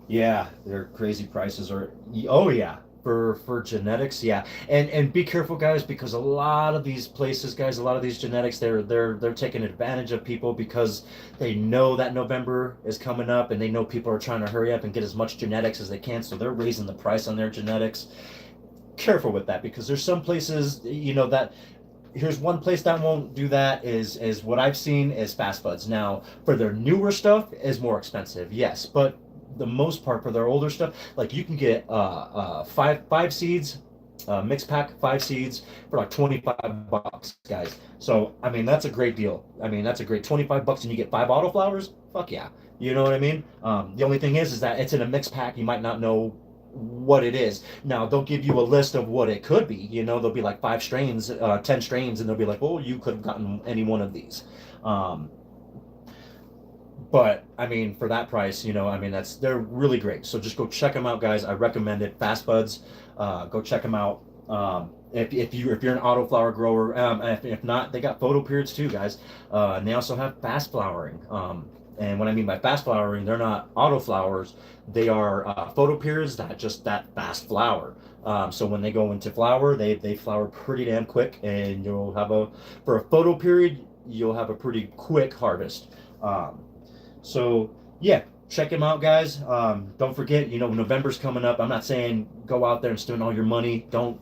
Yeah, their crazy prices are. Oh yeah, For genetics, yeah. And be careful, guys, because a lot of these places, guys, a lot of these genetics, they're taking advantage of people because they know that November is coming up and they know people are trying to hurry up and get as much genetics as they can, so they're raising the price on their genetics. Careful with that, because there's some places, that here's one place that won't do that is what I've seen is Fast Buds. Now, for their newer stuff is more expensive, yes, but the most part for their older stuff, like you can get five seeds, mixed pack 5 seeds for like $25, guys. So I mean that's a great deal. I mean that's a great $25 and you get 5 autoflowers. Fuck yeah, you know what I mean. The only thing is that it's in a mixed pack. You might not know what it is. Now they'll give you a list of what it could be. There'll be like 5 strains, 10 strains, and they'll be like, oh, you could have gotten any one of these. But I mean, for that price, I mean, they're really great. So just go check them out, guys. I recommend it. Fast Buds, go check them out. If you're an autoflower grower, if not, they got photo periods too, guys. And they also have fast flowering. And what I mean by fast flowering, they're not autoflowers. They are photo periods that fast flower. So when they go into flower, they flower pretty damn quick, and for a photo period, you'll have a pretty quick harvest. So yeah, check them out, guys. Don't forget, November's coming up. I'm not saying go out there and spend all your money. Don't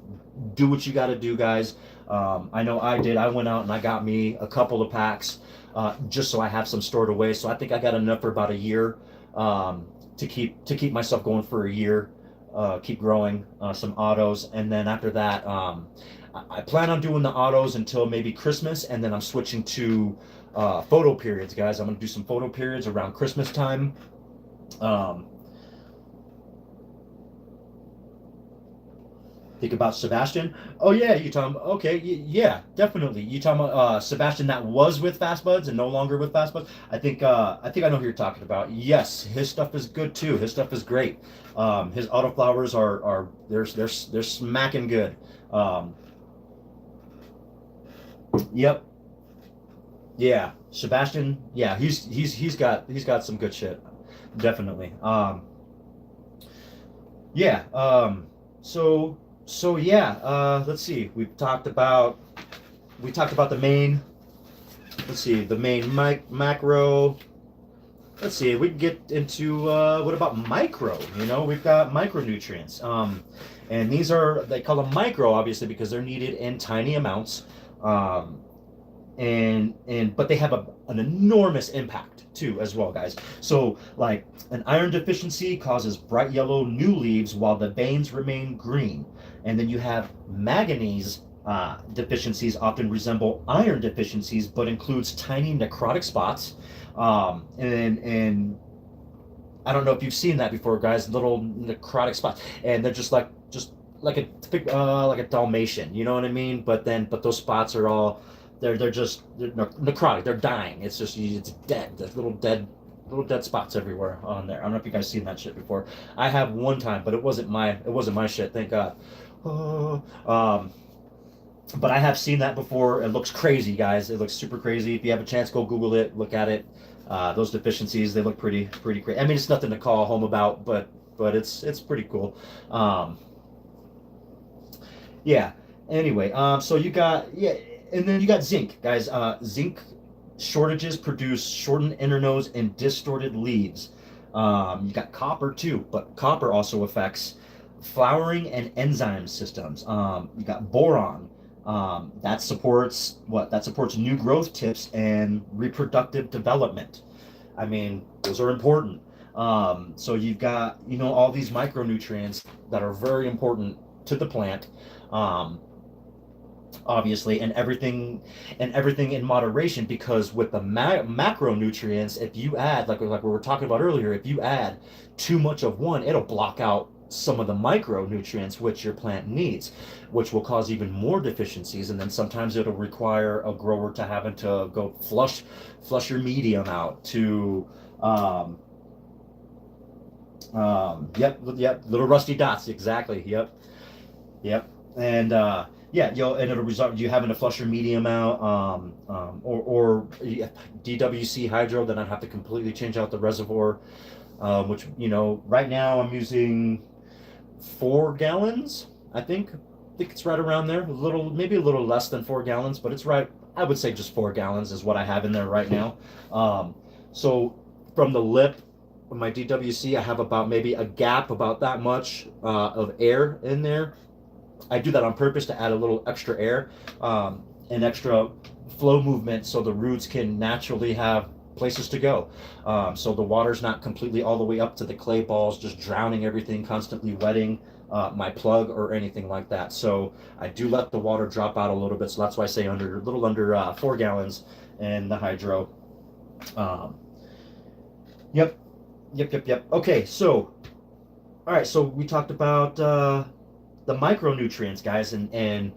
do what you got to do, guys. I know I did. I went out and I got me a couple of packs, just so I have some stored away. So I think I got enough for about a year, to keep myself going for a year, keep growing some autos, and then after that, I plan on doing the autos until maybe Christmas, and then I'm switching to photo periods, guys. I'm gonna do some photo periods around Christmas time. Think about Sebastian. Oh yeah, you talking? Okay, yeah, definitely. You talking about Sebastian that was with Fast Buds and no longer with Fast Buds? I think I know who you're talking about. Yes, his stuff is good too. His stuff is great. His autoflowers are they're smacking good. Yep. Yeah, Sebastian. Yeah, he's got some good shit, definitely. Yeah. So yeah. Let's see. We talked about the main. Let's see the main macro. Let's see. We can get into what about micro? We've got micronutrients. And they call them micro obviously because they're needed in tiny amounts. Um, but they have an enormous impact too as well, guys. So like an iron deficiency causes bright yellow new leaves while the veins remain green, and then you have manganese deficiencies often resemble iron deficiencies but includes tiny necrotic spots, and I don't know if you've seen that before, guys, little necrotic spots, and they're just like a Dalmatian, you know what I mean? But those spots are all they're necrotic. They're dying. It's dead. There's little dead spots everywhere on there. I don't know if you guys seen that shit before. I have one time, but it wasn't my shit. Thank God. Oh, but I have seen that before. It looks crazy, guys. It looks super crazy. If you have a chance, go Google it. Look at it. Those deficiencies, they look pretty crazy. I mean, it's nothing to call home about, but it's pretty cool. Yeah. Anyway, so you got yeah, and then you got zinc, guys. Zinc shortages produce shortened inner nodes and distorted leaves. You got copper too, but copper also affects flowering and enzyme systems. You got boron. That supports what? That supports new growth tips and reproductive development. I mean, those are important. So you've got all these micronutrients that are very important to the plant. Um, Obviously, and everything in moderation, because with the macronutrients, if you add like we were talking about earlier, if you add too much of one, it'll block out some of the micronutrients which your plant needs, which will cause even more deficiencies, and then sometimes it'll require a grower to having to go flush your medium out to um, yep, little rusty dots, exactly, yep. And yeah, and it'll result you having to flush your medium out, or DWC hydro. Then I'd have to completely change out the reservoir, which right now I'm using 4 gallons, I think. I think it's right around there. A little, maybe a little less than 4 gallons, but it's right. I would say just 4 gallons is what I have in there right now. Um, so from the lip of my DWC, I have about maybe a gap about that much of air in there. I do that on purpose to add a little extra air, and extra flow movement, so the roots can naturally have places to go. So the water's not completely all the way up to the clay balls, just drowning everything, constantly wetting my plug or anything like that. So I do let the water drop out a little bit. So that's why I say under a little under 4 gallons in the hydro. Um, yep, yep. Okay, so all right, so we talked about the micronutrients, guys, and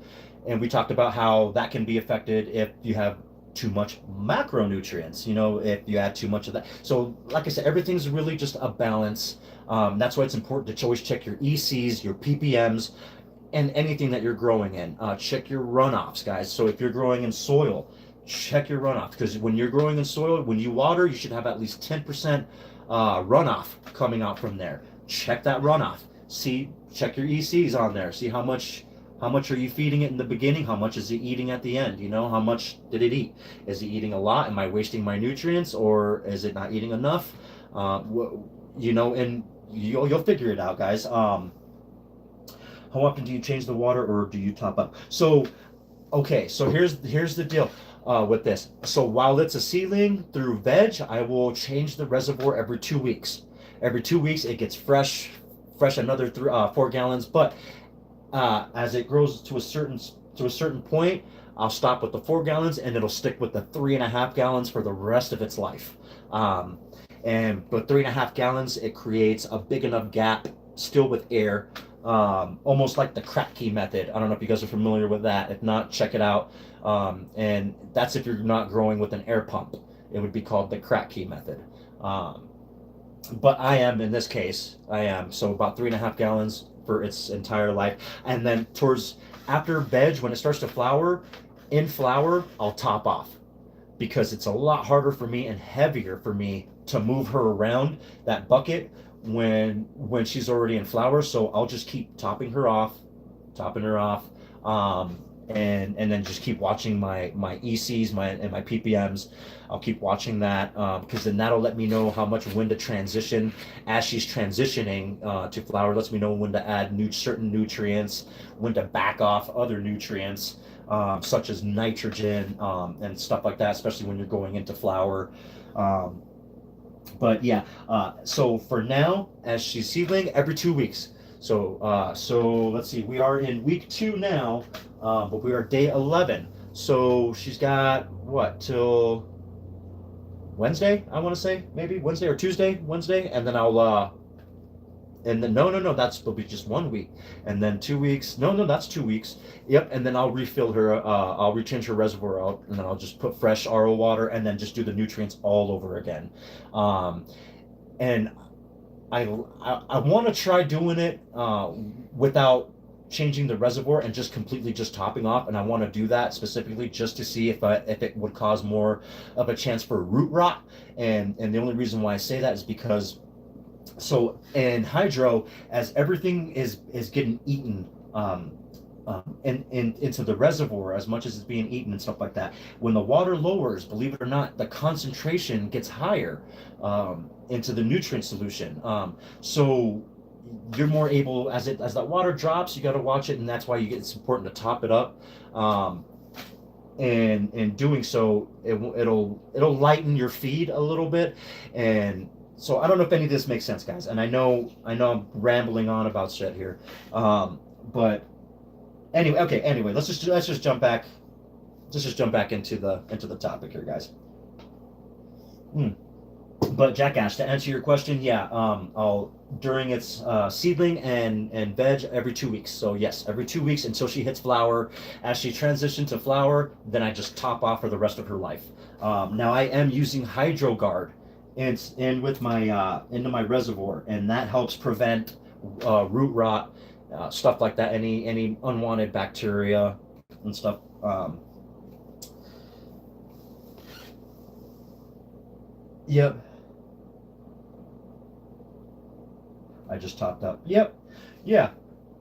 we talked about how that can be affected if you have too much macronutrients. You know, if you add too much of that. So, like I said, everything's really just a balance. That's why it's important to always check your ECs, your ppms, and anything that you're growing in. Check your runoffs, guys. So if you're growing in soil, check your runoff, because when you're growing in soil, when you water, you should have at least 10% runoff coming out from there. Check that runoff. Check your ECs on there. See how much are you feeding it in the beginning? How much is it eating at the end? You know, how much did it eat? Is it eating a lot? Am I wasting my nutrients, or is it not eating enough? And you'll figure it out, guys. How often do you change the water, or do you top up? So, okay, so here's the deal with this. So while it's a seedling through veg, I will change the reservoir every 2 weeks. Every 2 weeks, it gets fresh another 4 gallons. But as it grows to a certain point, I'll stop with the 4 gallons, and it'll stick with the 3.5 gallons for the rest of its life. Um, but 3.5 gallons, it creates a big enough gap, still with air, almost like the crack key method. I don't know if you guys are familiar with that. If not, check it out. And that's if you're not growing with an air pump. It would be called the crack key method. Um, but I am, in this case, so about 3.5 gallons for its entire life. And then towards after veg, when it starts to flower, in flower, I'll top off, because it's a lot harder for me and heavier for me to move her around that bucket when she's already in flower. So I'll just keep topping her off, and then just keep watching my ECs, my ppms. I'll keep watching that, because then that'll let me know how much, when to transition as she's transitioning to flower. Lets me know when to add certain nutrients, when to back off other nutrients, such as nitrogen, and stuff like that, especially when you're going into flower. But yeah, so for now, as she's seedling, every 2 weeks. So let's see, we are in week 2 now, but we are day 11. So she's got what, till Wednesday? I want to say maybe Wednesday or Wednesday, and then and then no, that's will be just 1 week, and then 2 weeks. No, that's 2 weeks. Yep, and then I'll refill her. I'll rechange her reservoir out, and then I'll just put fresh RO water, and then just do the nutrients all over again. And I want to try doing it without changing the reservoir, and just completely just topping off. And I want to do that specifically just to see if it would cause more of a chance for root rot. And the only reason why I say that is because, so in hydro, as everything is getting eaten, into the reservoir, as much as it's being eaten and stuff like that, when the water lowers, believe it or not, the concentration gets higher into the nutrient solution. So you're more able, as that water drops, you got to watch it, and that's why it's important to top it up. And in doing so, it'll lighten your feed a little bit. And so I don't know if any of this makes sense, guys. And I know I'm rambling on about shit here, but anyway, okay. Anyway, let's just jump back. Let's just jump back into the topic here, guys. But Jackass, to answer your question, yeah, I'll during its seedling and veg every 2 weeks. So yes, every 2 weeks until she hits flower. As she transitions to flower, then I just top off for the rest of her life. Now I am using HydroGuard in with my into my reservoir, and that helps prevent root rot, stuff like that, any unwanted bacteria and stuff. Yep. I just topped up. Yep. Yeah.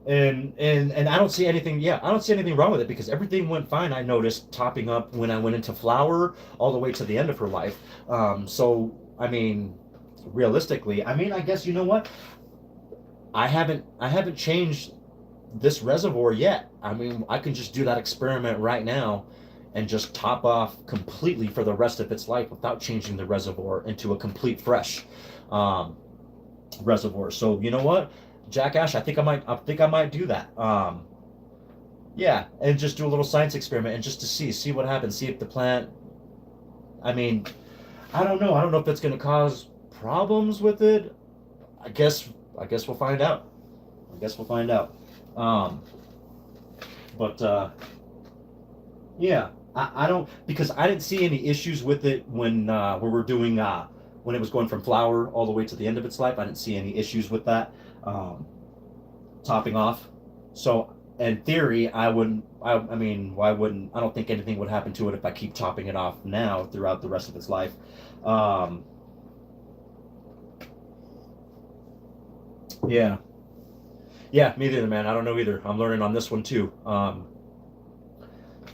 And I don't see anything. Yeah, I don't see anything wrong with it because everything went fine. I noticed topping up when I went into flower all the way to the end of her life. So I mean, realistically, I mean, I guess you know what? I haven't changed this reservoir yet. I mean, I can just do that experiment right now and just top off completely for the rest of its life without changing the reservoir into a complete fresh um, reservoir. So you know what, Jack Ash, I think I might do that. Yeah, and just do a little science experiment and just to see what happens. See if the plant. I mean, I don't know. I don't know if it's going to cause problems with it. I guess. I guess we'll find out. I guess we'll find out. Um, but yeah, I don't because I didn't see any issues with it when we were doing when it was going from flower all the way to the end of its life. I didn't see any issues with that um, topping off. So in theory, I wouldn't. I mean, why wouldn't? I don't think anything would happen to it if I keep topping it off now throughout the rest of its life. Um, yeah, yeah, me neither, man. I don't know either. I'm learning on this one too.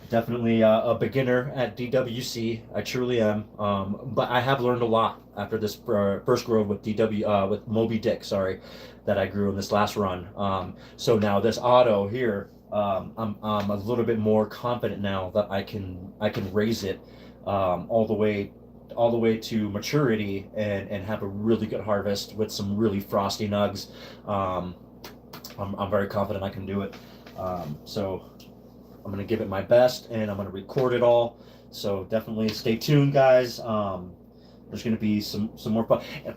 Definitely a beginner at DWC. I truly am. But I have learned a lot after this first grow with with Moby Dick. Sorry, that I grew in this last run. So now this auto here, I'm a little bit more confident now that I can raise it all the way to maturity and have a really good harvest with some really frosty nugs. Um, I'm very confident I can do it. So I'm gonna give it my best, and I'm gonna record it all. So definitely stay tuned, guys. There's gonna be some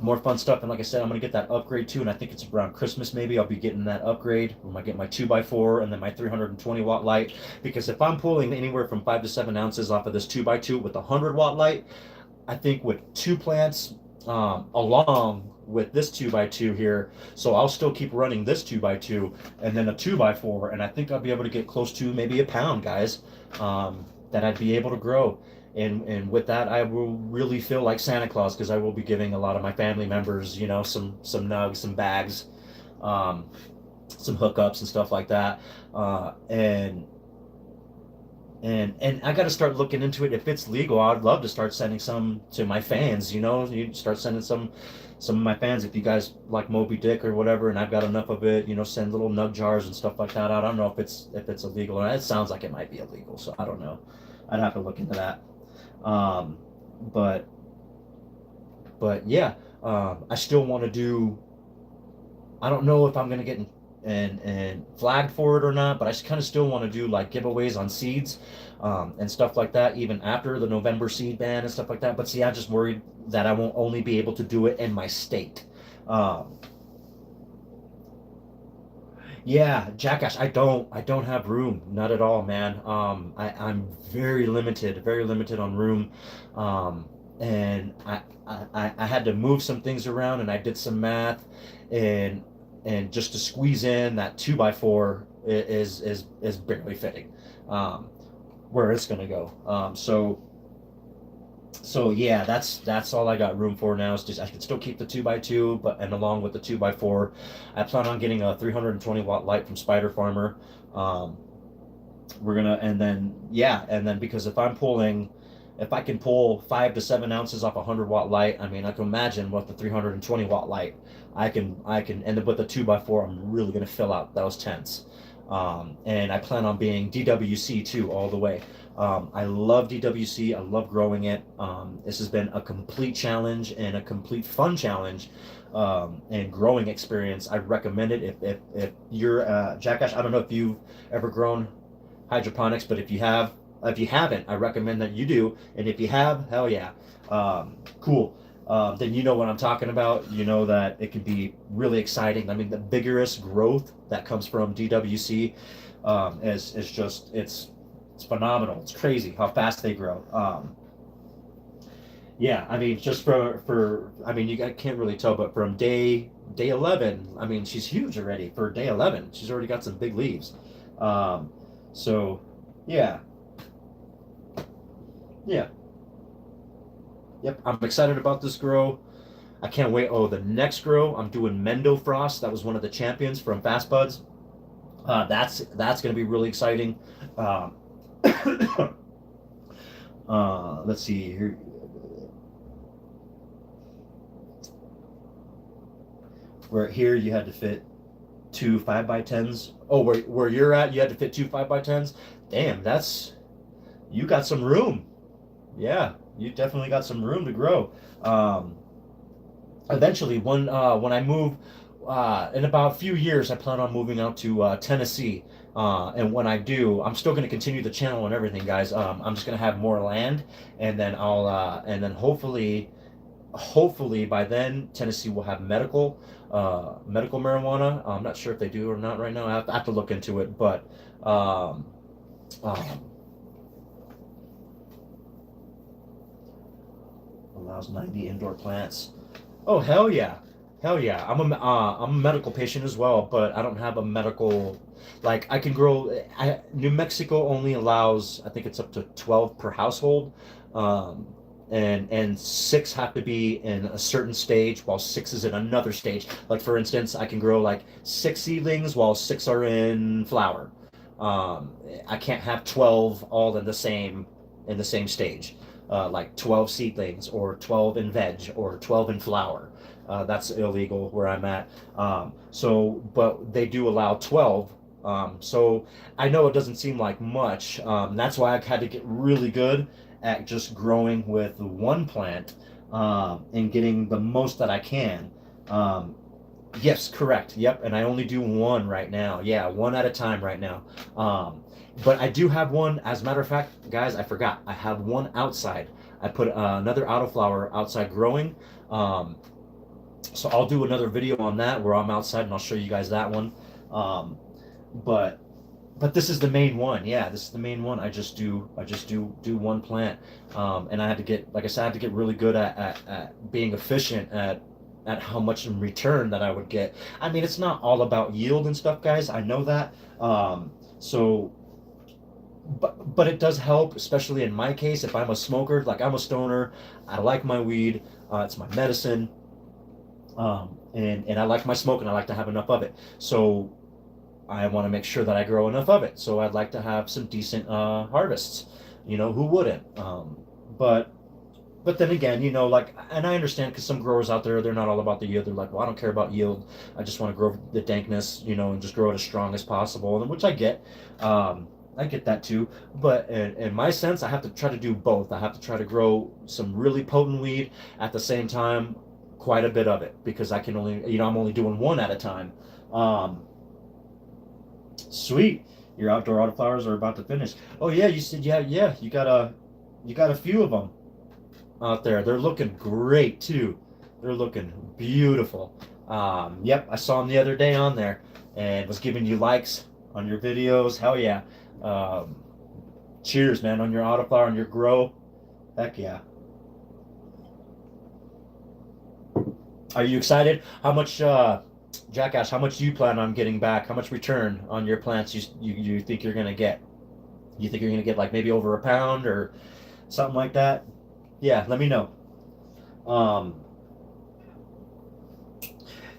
more fun stuff, and like I said, I'm gonna get that upgrade too. And I think it's around Christmas maybe I'll be getting that upgrade. I might get my 2x4 and then my 320 watt light. Because if I'm pulling anywhere from 5 to 7 ounces off of this 2x2 with a 100 watt light, I think with two plants along with this 2x2 here, so I'll still keep running this 2x2 and then a 2x4, and I think I'll be able to get close to maybe a pound, guys, that I'd be able to grow. And with that, I will really feel like Santa Claus because I will be giving a lot of my family members, some nugs, some bags, um, some hookups and stuff like that. And I got to start looking into it. If it's legal, I'd love to start sending some to my fans. You start sending some of my fans if you guys like Moby Dick or whatever, and I've got enough of it. Send little nug jars and stuff like that out. I don't know if it's illegal or not. It sounds like it might be illegal, so I don't know. I'd have to look into that. Um, but but yeah, I still want to do. I don't know if I'm gonna get and flagged for it or not, but I kind of still want to do like giveaways on seeds and stuff like that, even after the November seed ban and stuff like that. But see, I'm just worried that I won't only be able to do it in my state. Um, yeah, Jackass, I don't have room, not at all, man. I'm very limited on room, and I had to move some things around, and I did some math, and just to squeeze in that 2x4 is barely fitting, um, where it's gonna go. So yeah, that's all I got room for now. Is just I can still keep the 2x2, but and along with the 2x4, I plan on getting a 320 watt light from Spider Farmer. Um, we're gonna and then because if I can pull 5 to 7 ounces off a 100 watt light, I mean I can imagine with the 320 watt light, I can and with the 2x4, I'm really gonna fill out those tents. And I plan on being DWC too all the way. I love DWC. I love growing it. This has been a complete challenge and a complete fun challenge and growing experience. I recommend it if you're Jackass. I don't know if you've ever grown hydroponics, but if you haven't, I recommend that you do. And if you have, hell yeah, cool. Then you know what I'm talking about. You know that it can be really exciting. I mean, the vigorous growth that comes from DWC is just it's phenomenal. It's crazy how fast they grow. Yeah, I mean, just for I mean, can't really tell, but from day 11, I mean, she's huge already. For day 11, she's already got some big leaves. Um, so yeah, yeah, yep. I'm excited about this grow. I can't wait. Oh, the next grow, I'm doing Mendo Frost. That was one of the champions from Fast Buds. That's going to be really exciting. Uh, let's see here. Where here you had to fit two 5x10s. Oh, where you're at, you had to fit two 5x10s. Damn, you got some room. Yeah, you definitely got some room to grow. Um, Eventually, when I move, in about a few years, I plan on moving out to Tennessee. And when I do, I'm still going to continue the channel and everything, guys. I'm just going to have more land, and then and then hopefully by then Tennessee will have medical marijuana. I'm not sure if they do or not right now. I have to look into it, but um, um, allows 90 indoor plants. Oh hell yeah, hell yeah! I'm a medical patient as well, but I don't have a medical, like I can grow. New Mexico only allows, I think it's up to 12 per household, um, and six have to be in a certain stage, while six is in another stage. Like for instance, I can grow like six seedlings while six are in flower. Um, I can't have 12 all in the same stage, like 12 seedlings or 12 in veg or 12 in flower. That's illegal where I'm at. But they do allow 12. So I know it doesn't seem like much. That's why I had to get really good at just growing with one plant, and getting the most that I can. Um, Yes, correct. Yep, and I only do one right now. Yeah, one at a time right now. Um, but I do have one. As a matter of fact, guys, I forgot. I have one outside. I put another autoflower outside growing. Um, so I'll do another video on that where I'm outside, and I'll show you guys that one. Um, but but this is the main one. Yeah, this is the main one. I just do one plant. And I had to get, like I said, I had to get really good at being efficient at how much in return that I would get. I mean, it's not all about yield and stuff, guys. I know that. So, but it does help, especially in my case, if I'm a smoker, like I'm a stoner, I like my weed, it's my medicine, and I like my smoke, and I like to have enough of it. So I want to make sure that I grow enough of it. So I'd like to have some decent harvests. You know, who wouldn't? But but then again, like, and I understand because some growers out there, they're not all about the yield. They're like, well, I don't care about yield. I just want to grow the dankness, and just grow it as strong as possible. And which I get. I get that too. But in my sense, I have to try to do both. I have to try to grow some really potent weed at the same time, quite a bit of it, because I can only, I'm only doing one at a time. Um, Sweet. Your outdoor autoflowers are about to finish. Oh yeah, you said yeah. You got a few of them out there. They're looking great too. They're looking beautiful. Yep, I saw them the other day on there and was giving you likes on your videos. Hell yeah. Um, Cheers, man, on your autoflower and your grow. Heck yeah. Are you excited? How much, Jackass? How much do you plan on getting back? How much return on your plants you think you're gonna get? You think you're gonna get like maybe over a pound or something like that? Yeah, let me know. Um,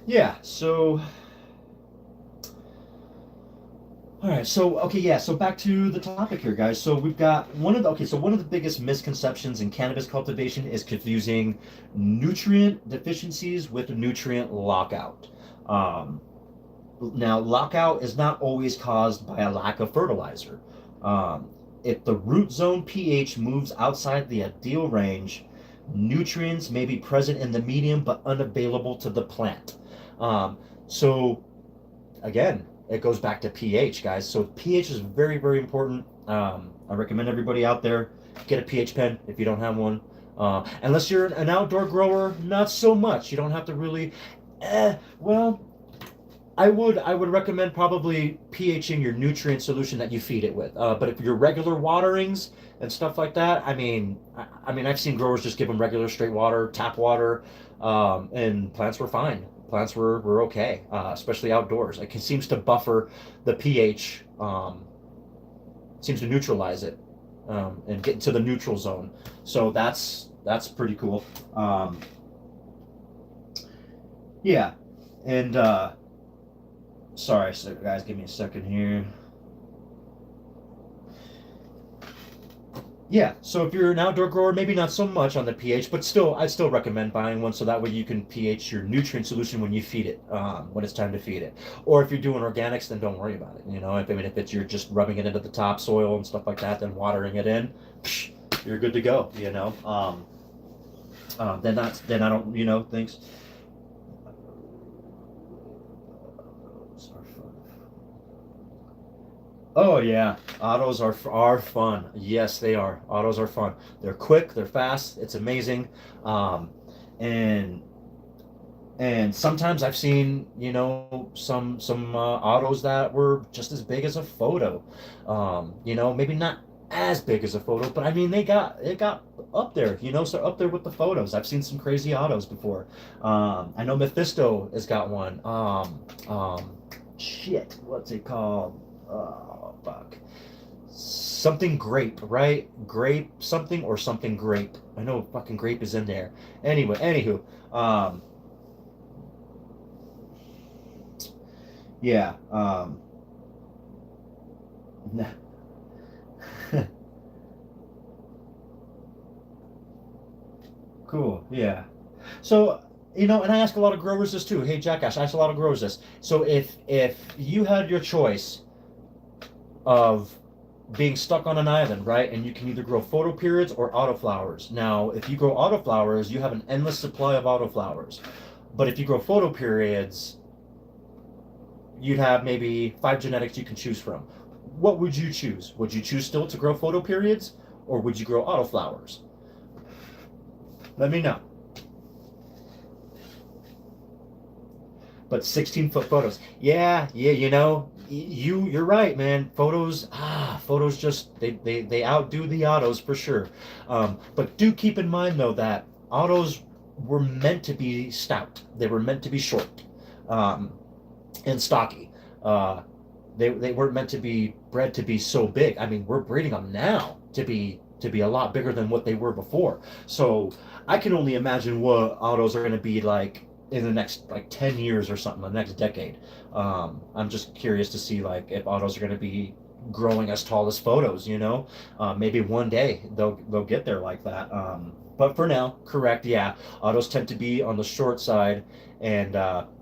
yeah, so all right, so okay, yeah, so back to the topic here, guys. So we've got one of the biggest misconceptions in cannabis cultivation is confusing nutrient deficiencies with nutrient lockout. Um, Now, lockout is not always caused by a lack of fertilizer. Um, if the root zone pH moves outside the ideal range, nutrients may be present in the medium but unavailable to the plant. So again, it goes back to pH, guys. So pH is very, very important. I recommend everybody out there get a pH pen if you don't have one. Unless you're an outdoor grower, not so much. You don't have to really. Well, I would recommend probably pHing your nutrient solution that you feed it with. But if your regular waterings and stuff like that, I mean, I've seen growers just give them regular straight water, tap water, and plants were fine. Plants were okay, especially outdoors. It seems to buffer the pH, seems to neutralize it, and get into the neutral zone. So that's pretty cool. Yeah, and sorry, so guys, give me a second here. Yeah, so if you're an outdoor grower, maybe not so much on the pH, but still, I still recommend buying one so that way you can pH your nutrient solution when you feed it, when it's time to feed it. Or if you're doing organics, then don't worry about it. You know, if I mean if it's you're just rubbing it into the topsoil and stuff like that, then watering it in, psh, you're good to go. You know, then I don't things. Oh yeah, autos are fun. Yes, they are. Autos are fun. They're quick. They're fast. It's amazing, um, and sometimes I've seen some autos that were just as big as a photo. Maybe not as big as a photo, but I mean it got up there. So up there with the photos. I've seen some crazy autos before. I know Mephisto has got one. Shit, what's it called? Fuck. Something grape, right? Grape something or something grape. I know fucking grape is in there. Anyway, anywho, yeah, cool, yeah. So, and I ask a lot of growers this too. Hey, Jackass, I ask a lot of growers this. So if you had your choice of being stuck on an island, right? And you can either grow photoperids or autoflowers. Now, if you grow autoflowers, you have an endless supply of autoflowers. But if you grow photoperids, you'd have maybe 5 genetics you can choose from. What would you choose? Would you choose still to grow photoperids or would you grow autoflowers? Let me know. But 16-foot photos. Yeah, yeah, you're right, man. Photos just they outdo the autos for sure. But do keep in mind though that autos were meant to be stout. They were meant to be short, and stocky. They weren't meant to be bred to be so big. I mean, we're breeding them now to be a lot bigger than what they were before. So I can only imagine what autos are going to be like in the next like 10 years or something, the next decade. I'm just curious to see like if autos are going to be growing as tall as photos. Maybe one day they'll get there like that. But for now, correct, yeah, autos tend to be on the short side, and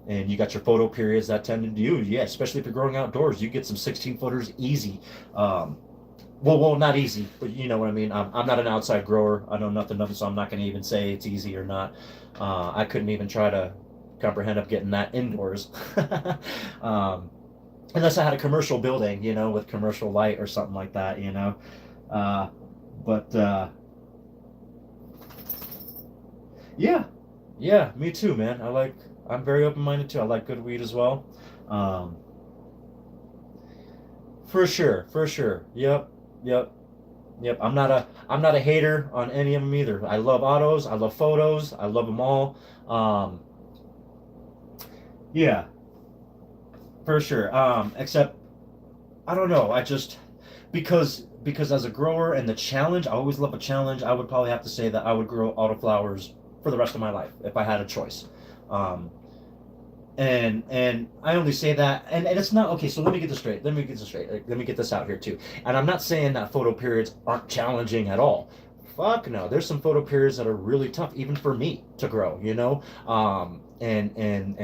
you got your photo periods that tend to do, yeah, especially if you're growing outdoors, you get some 16 footers easy. Well, not easy, but you know what I mean. I'm not an outside grower. I know nothing of it, so I'm not going to even say it's easy or not. I couldn't even try to comprehend of getting that indoors, um, unless I had a commercial building, with commercial light or something like that. Uh, but yeah, yeah, me too, man. I'm very open-minded too. I like good weed as well. Um, for sure, for sure. Yep, yep. Yep, I'm not a hater on any of them either. I love autos, I love photos, I love them all. Um, yeah, for sure. Except I don't know. I just because as a grower and the challenge, I always love a challenge. I would probably have to say that I would grow autoflowers for the rest of my life if I had a choice. Um, and I only say that, and it's not okay. So let me get this straight. Let me get this straight. Let me get this out here too. And I'm not saying that photo periods aren't challenging at all. Fuck no. There's some photo periods that are really tough, even for me to grow. And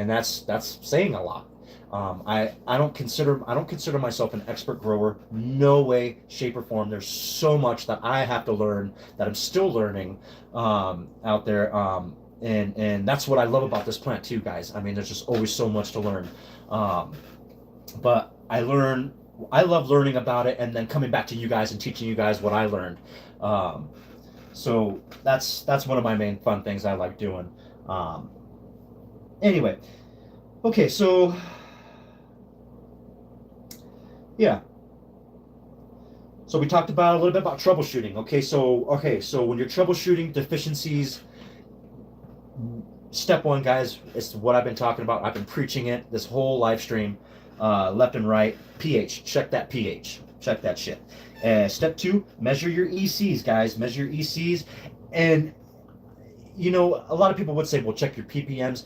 that's saying a lot. I don't consider myself an expert grower. No way, shape, or form. There's so much that I have to learn that I'm still learning out there. And that's what I love about this plant too, guys. I mean, there's just always so much to learn. Um, but I love learning about it and then coming back to you guys and teaching you guys what I learned. Um, so that's one of my main fun things I like doing. Um, anyway, okay, so yeah. So we talked about a little bit about troubleshooting. Okay, so when you're troubleshooting deficiencies, step one, guys, it's what I've been talking about. I've been preaching it this whole live stream, left and right. pH, check that pH, check that shit. Step two, measure your ECs, guys. Measure your ECs, and a lot of people would say, well, check your ppms.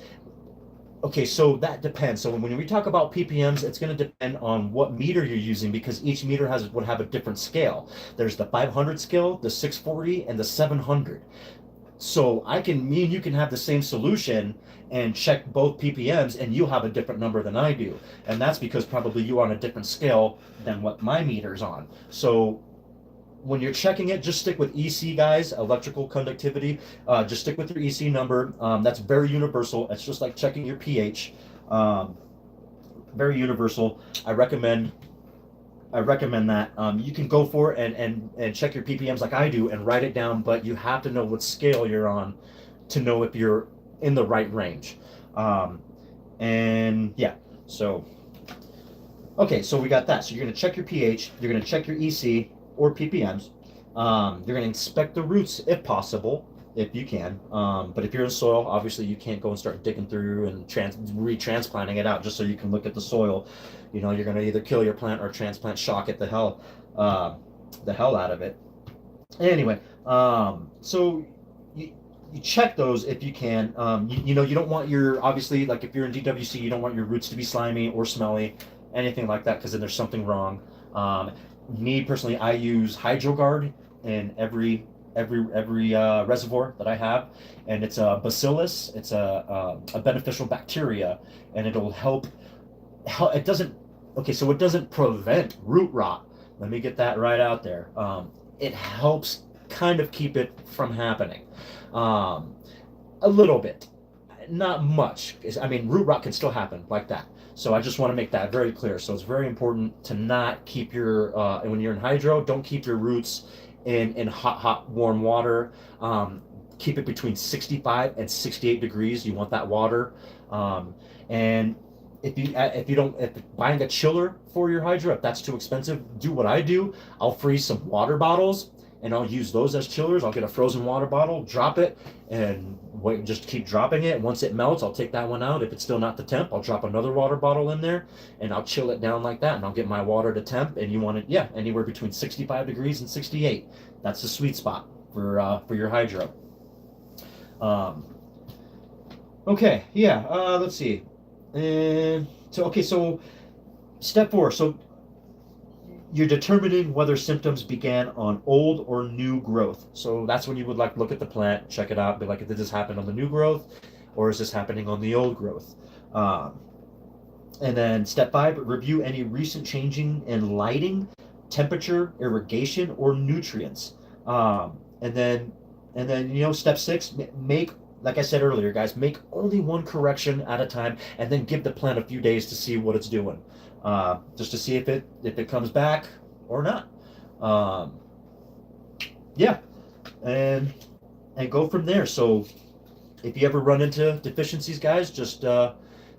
Okay, so that depends. So when we talk about ppms, it's going to depend on what meter you're using, because each meter would have a different scale. There's the 500 scale, the 640, and the 700. So me and you can have the same solution and check both ppms, and you'll have a different number than I do, and that's because probably you're on a different scale than what my meter's on. So when you're checking it, just stick with EC, guys, electrical conductivity. Just stick with your EC number. That's very universal. It's just like checking your pH. Um, very universal. I recommend that. You can go for it and check your ppms like I do and write it down, but you have to know what scale you're on to know if you're in the right range. Um, and yeah, so okay, so we got that. So you're going to check your pH, you're going to check your EC or ppms. You're going to inspect the roots if possible, if you can. But if you're in soil, obviously you can't go and start digging through and retransplanting it out just so you can look at the soil. You know, you're going to either kill your plant or transplant shock it the hell out of it. Anyway, so you check those if you can. You know, you don't want your, obviously, like if you're in DWC, you don't want your roots to be slimy or smelly, anything like that, because then there's something wrong. Me personally, I use HydroGuard in every reservoir that I have, and it's a bacillus. It's a beneficial bacteria, and it'll help. It doesn't. Okay, so it doesn't prevent root rot. Let me get that right out there. It helps kind of keep it from happening, um, a little bit, not much. I mean, root rot can still happen like that. So I just want to make that very clear. So it's very important to not keep your when you're in hydro, don't keep your roots in hot warm water. Keep it between 65 and 68 degrees. You want that water. And if buying a chiller for your hydro, if that's too expensive, do what I do. I'll freeze some water bottles and I'll use those as chillers. I'll get a frozen water bottle, drop it, and wait, just keep dropping it. Once it melts, I'll take that one out. If it's still not the temp, I'll drop another water bottle in there, and I'll chill it down like that, and I'll get my water to temp. And you want it, yeah, anywhere between 65 degrees and 68. That's the sweet spot for your hydro. Um, okay, yeah. Let's see. And so okay, so step 4. So you're determining whether symptoms began on old or new growth. So that's when you would like look at the plant, check it out, be like, did this happen on the new growth, or is this happening on the old growth? And then step 5, review any recent changing in lighting, temperature, irrigation, or nutrients. And then step 6, make, like I said earlier, guys, make only one correction at a time, and then give the plant a few days to see what it's doing, just to see if it comes back or not. Yeah, and go from there. So if you ever run into deficiencies, guys, just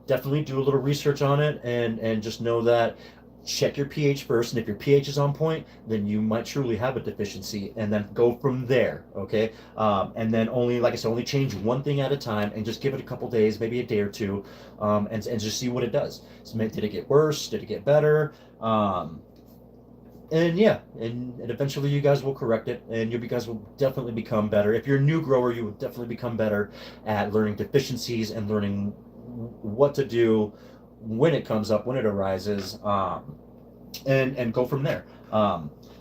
definitely do a little research on it, and just know that check your pH first, and if your pH is on point, then you might truly have a deficiency, and then go from there. Okay, and then only, like I said, only change one thing at a time, and just give it a couple days, maybe a day or two, and just see what it does. So did it get worse? Did it get better? And yeah, and eventually you guys will correct it, and you guys will definitely become better. If you're a new grower, you will definitely become better at learning deficiencies and learning what to do when it comes up, when it arises, and go from there.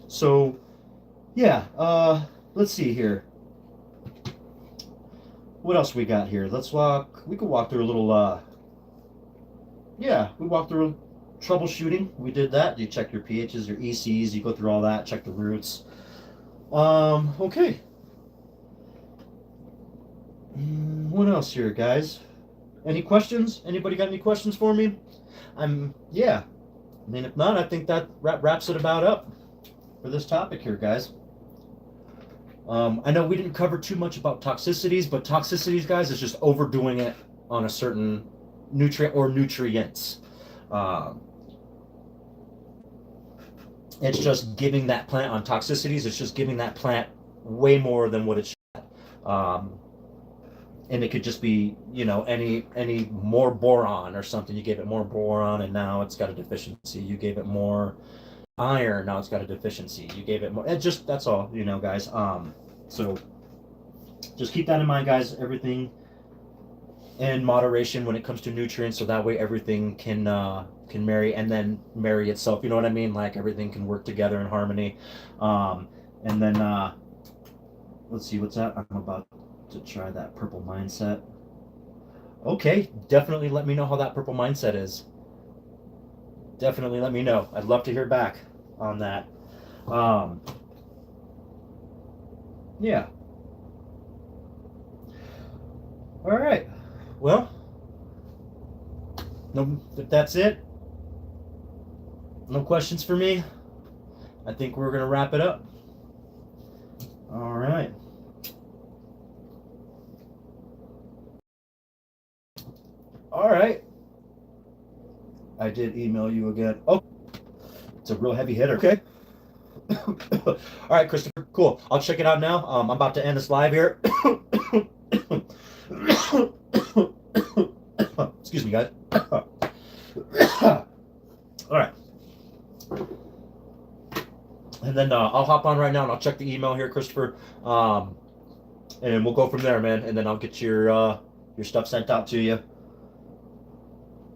So yeah, let's see here. What else we got here? We could walk through a little, yeah, we walked through troubleshooting. We did that. You check your pHs, your ECs, you go through all that, check the roots. Okay. What else here, guys? Any questions? Anybody got any questions for me? Yeah. I mean, if not, I think that wraps it about up for this topic here, guys. I know we didn't cover too much about toxicities, but toxicities, guys, is just overdoing it on a certain nutrient or nutrients. It's just giving that plant on toxicities. It's just giving that plant way more than what it should. And it could just be, any more boron or something. You gave it more boron, and now it's got a deficiency. You gave it more iron, now it's got a deficiency. You gave it more. That's all, guys. So just keep that in mind, guys. Everything in moderation when it comes to nutrients, so that way everything can marry and then marry itself. You know what I mean? Like everything can work together in harmony. And then let's see what's that. I'm about to try that purple mindset. Okay, definitely let me know how that purple mindset is. Definitely let me know. I'd love to hear back on that. Yeah. All right. Well, no, if that's it, no questions for me. I think we're gonna wrap it up. All right. All right. I did email you again. Oh, it's a real heavy hitter. Okay. All right, Christopher. Cool. I'll check it out now. I'm about to end this live here. Excuse me, guys. All right. And then I'll hop on right now and I'll check the email here, Christopher. And we'll go from there, man. And then I'll get your stuff sent out to you.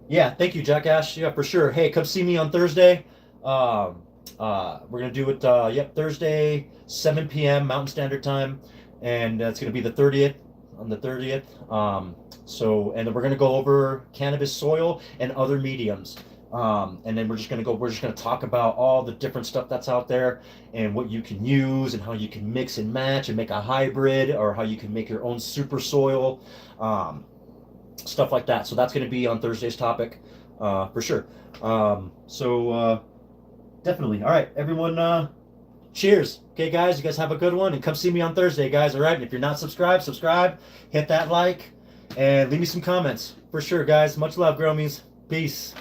Yeah, thank you, Jackass. Yeah, for sure. Hey, come see me on Thursday. We're gonna do it. Yep, Thursday, 7 p.m. Mountain Standard Time, and it's gonna be the 30th. On the 30th. And then we're gonna go over cannabis soil and other mediums. And then we're just gonna talk about all the different stuff that's out there and what you can use and how you can mix and match and make a hybrid, or how you can make your own super soil, stuff like that. So that's gonna be on Thursday's topic, for sure. Definitely. All right, everyone. Cheers. Okay, guys, you guys have a good one, and come see me on Thursday, guys. All right. And if you're not subscribed, subscribe, hit that like, and leave me some comments for sure, guys. Much love, Gromies. Peace.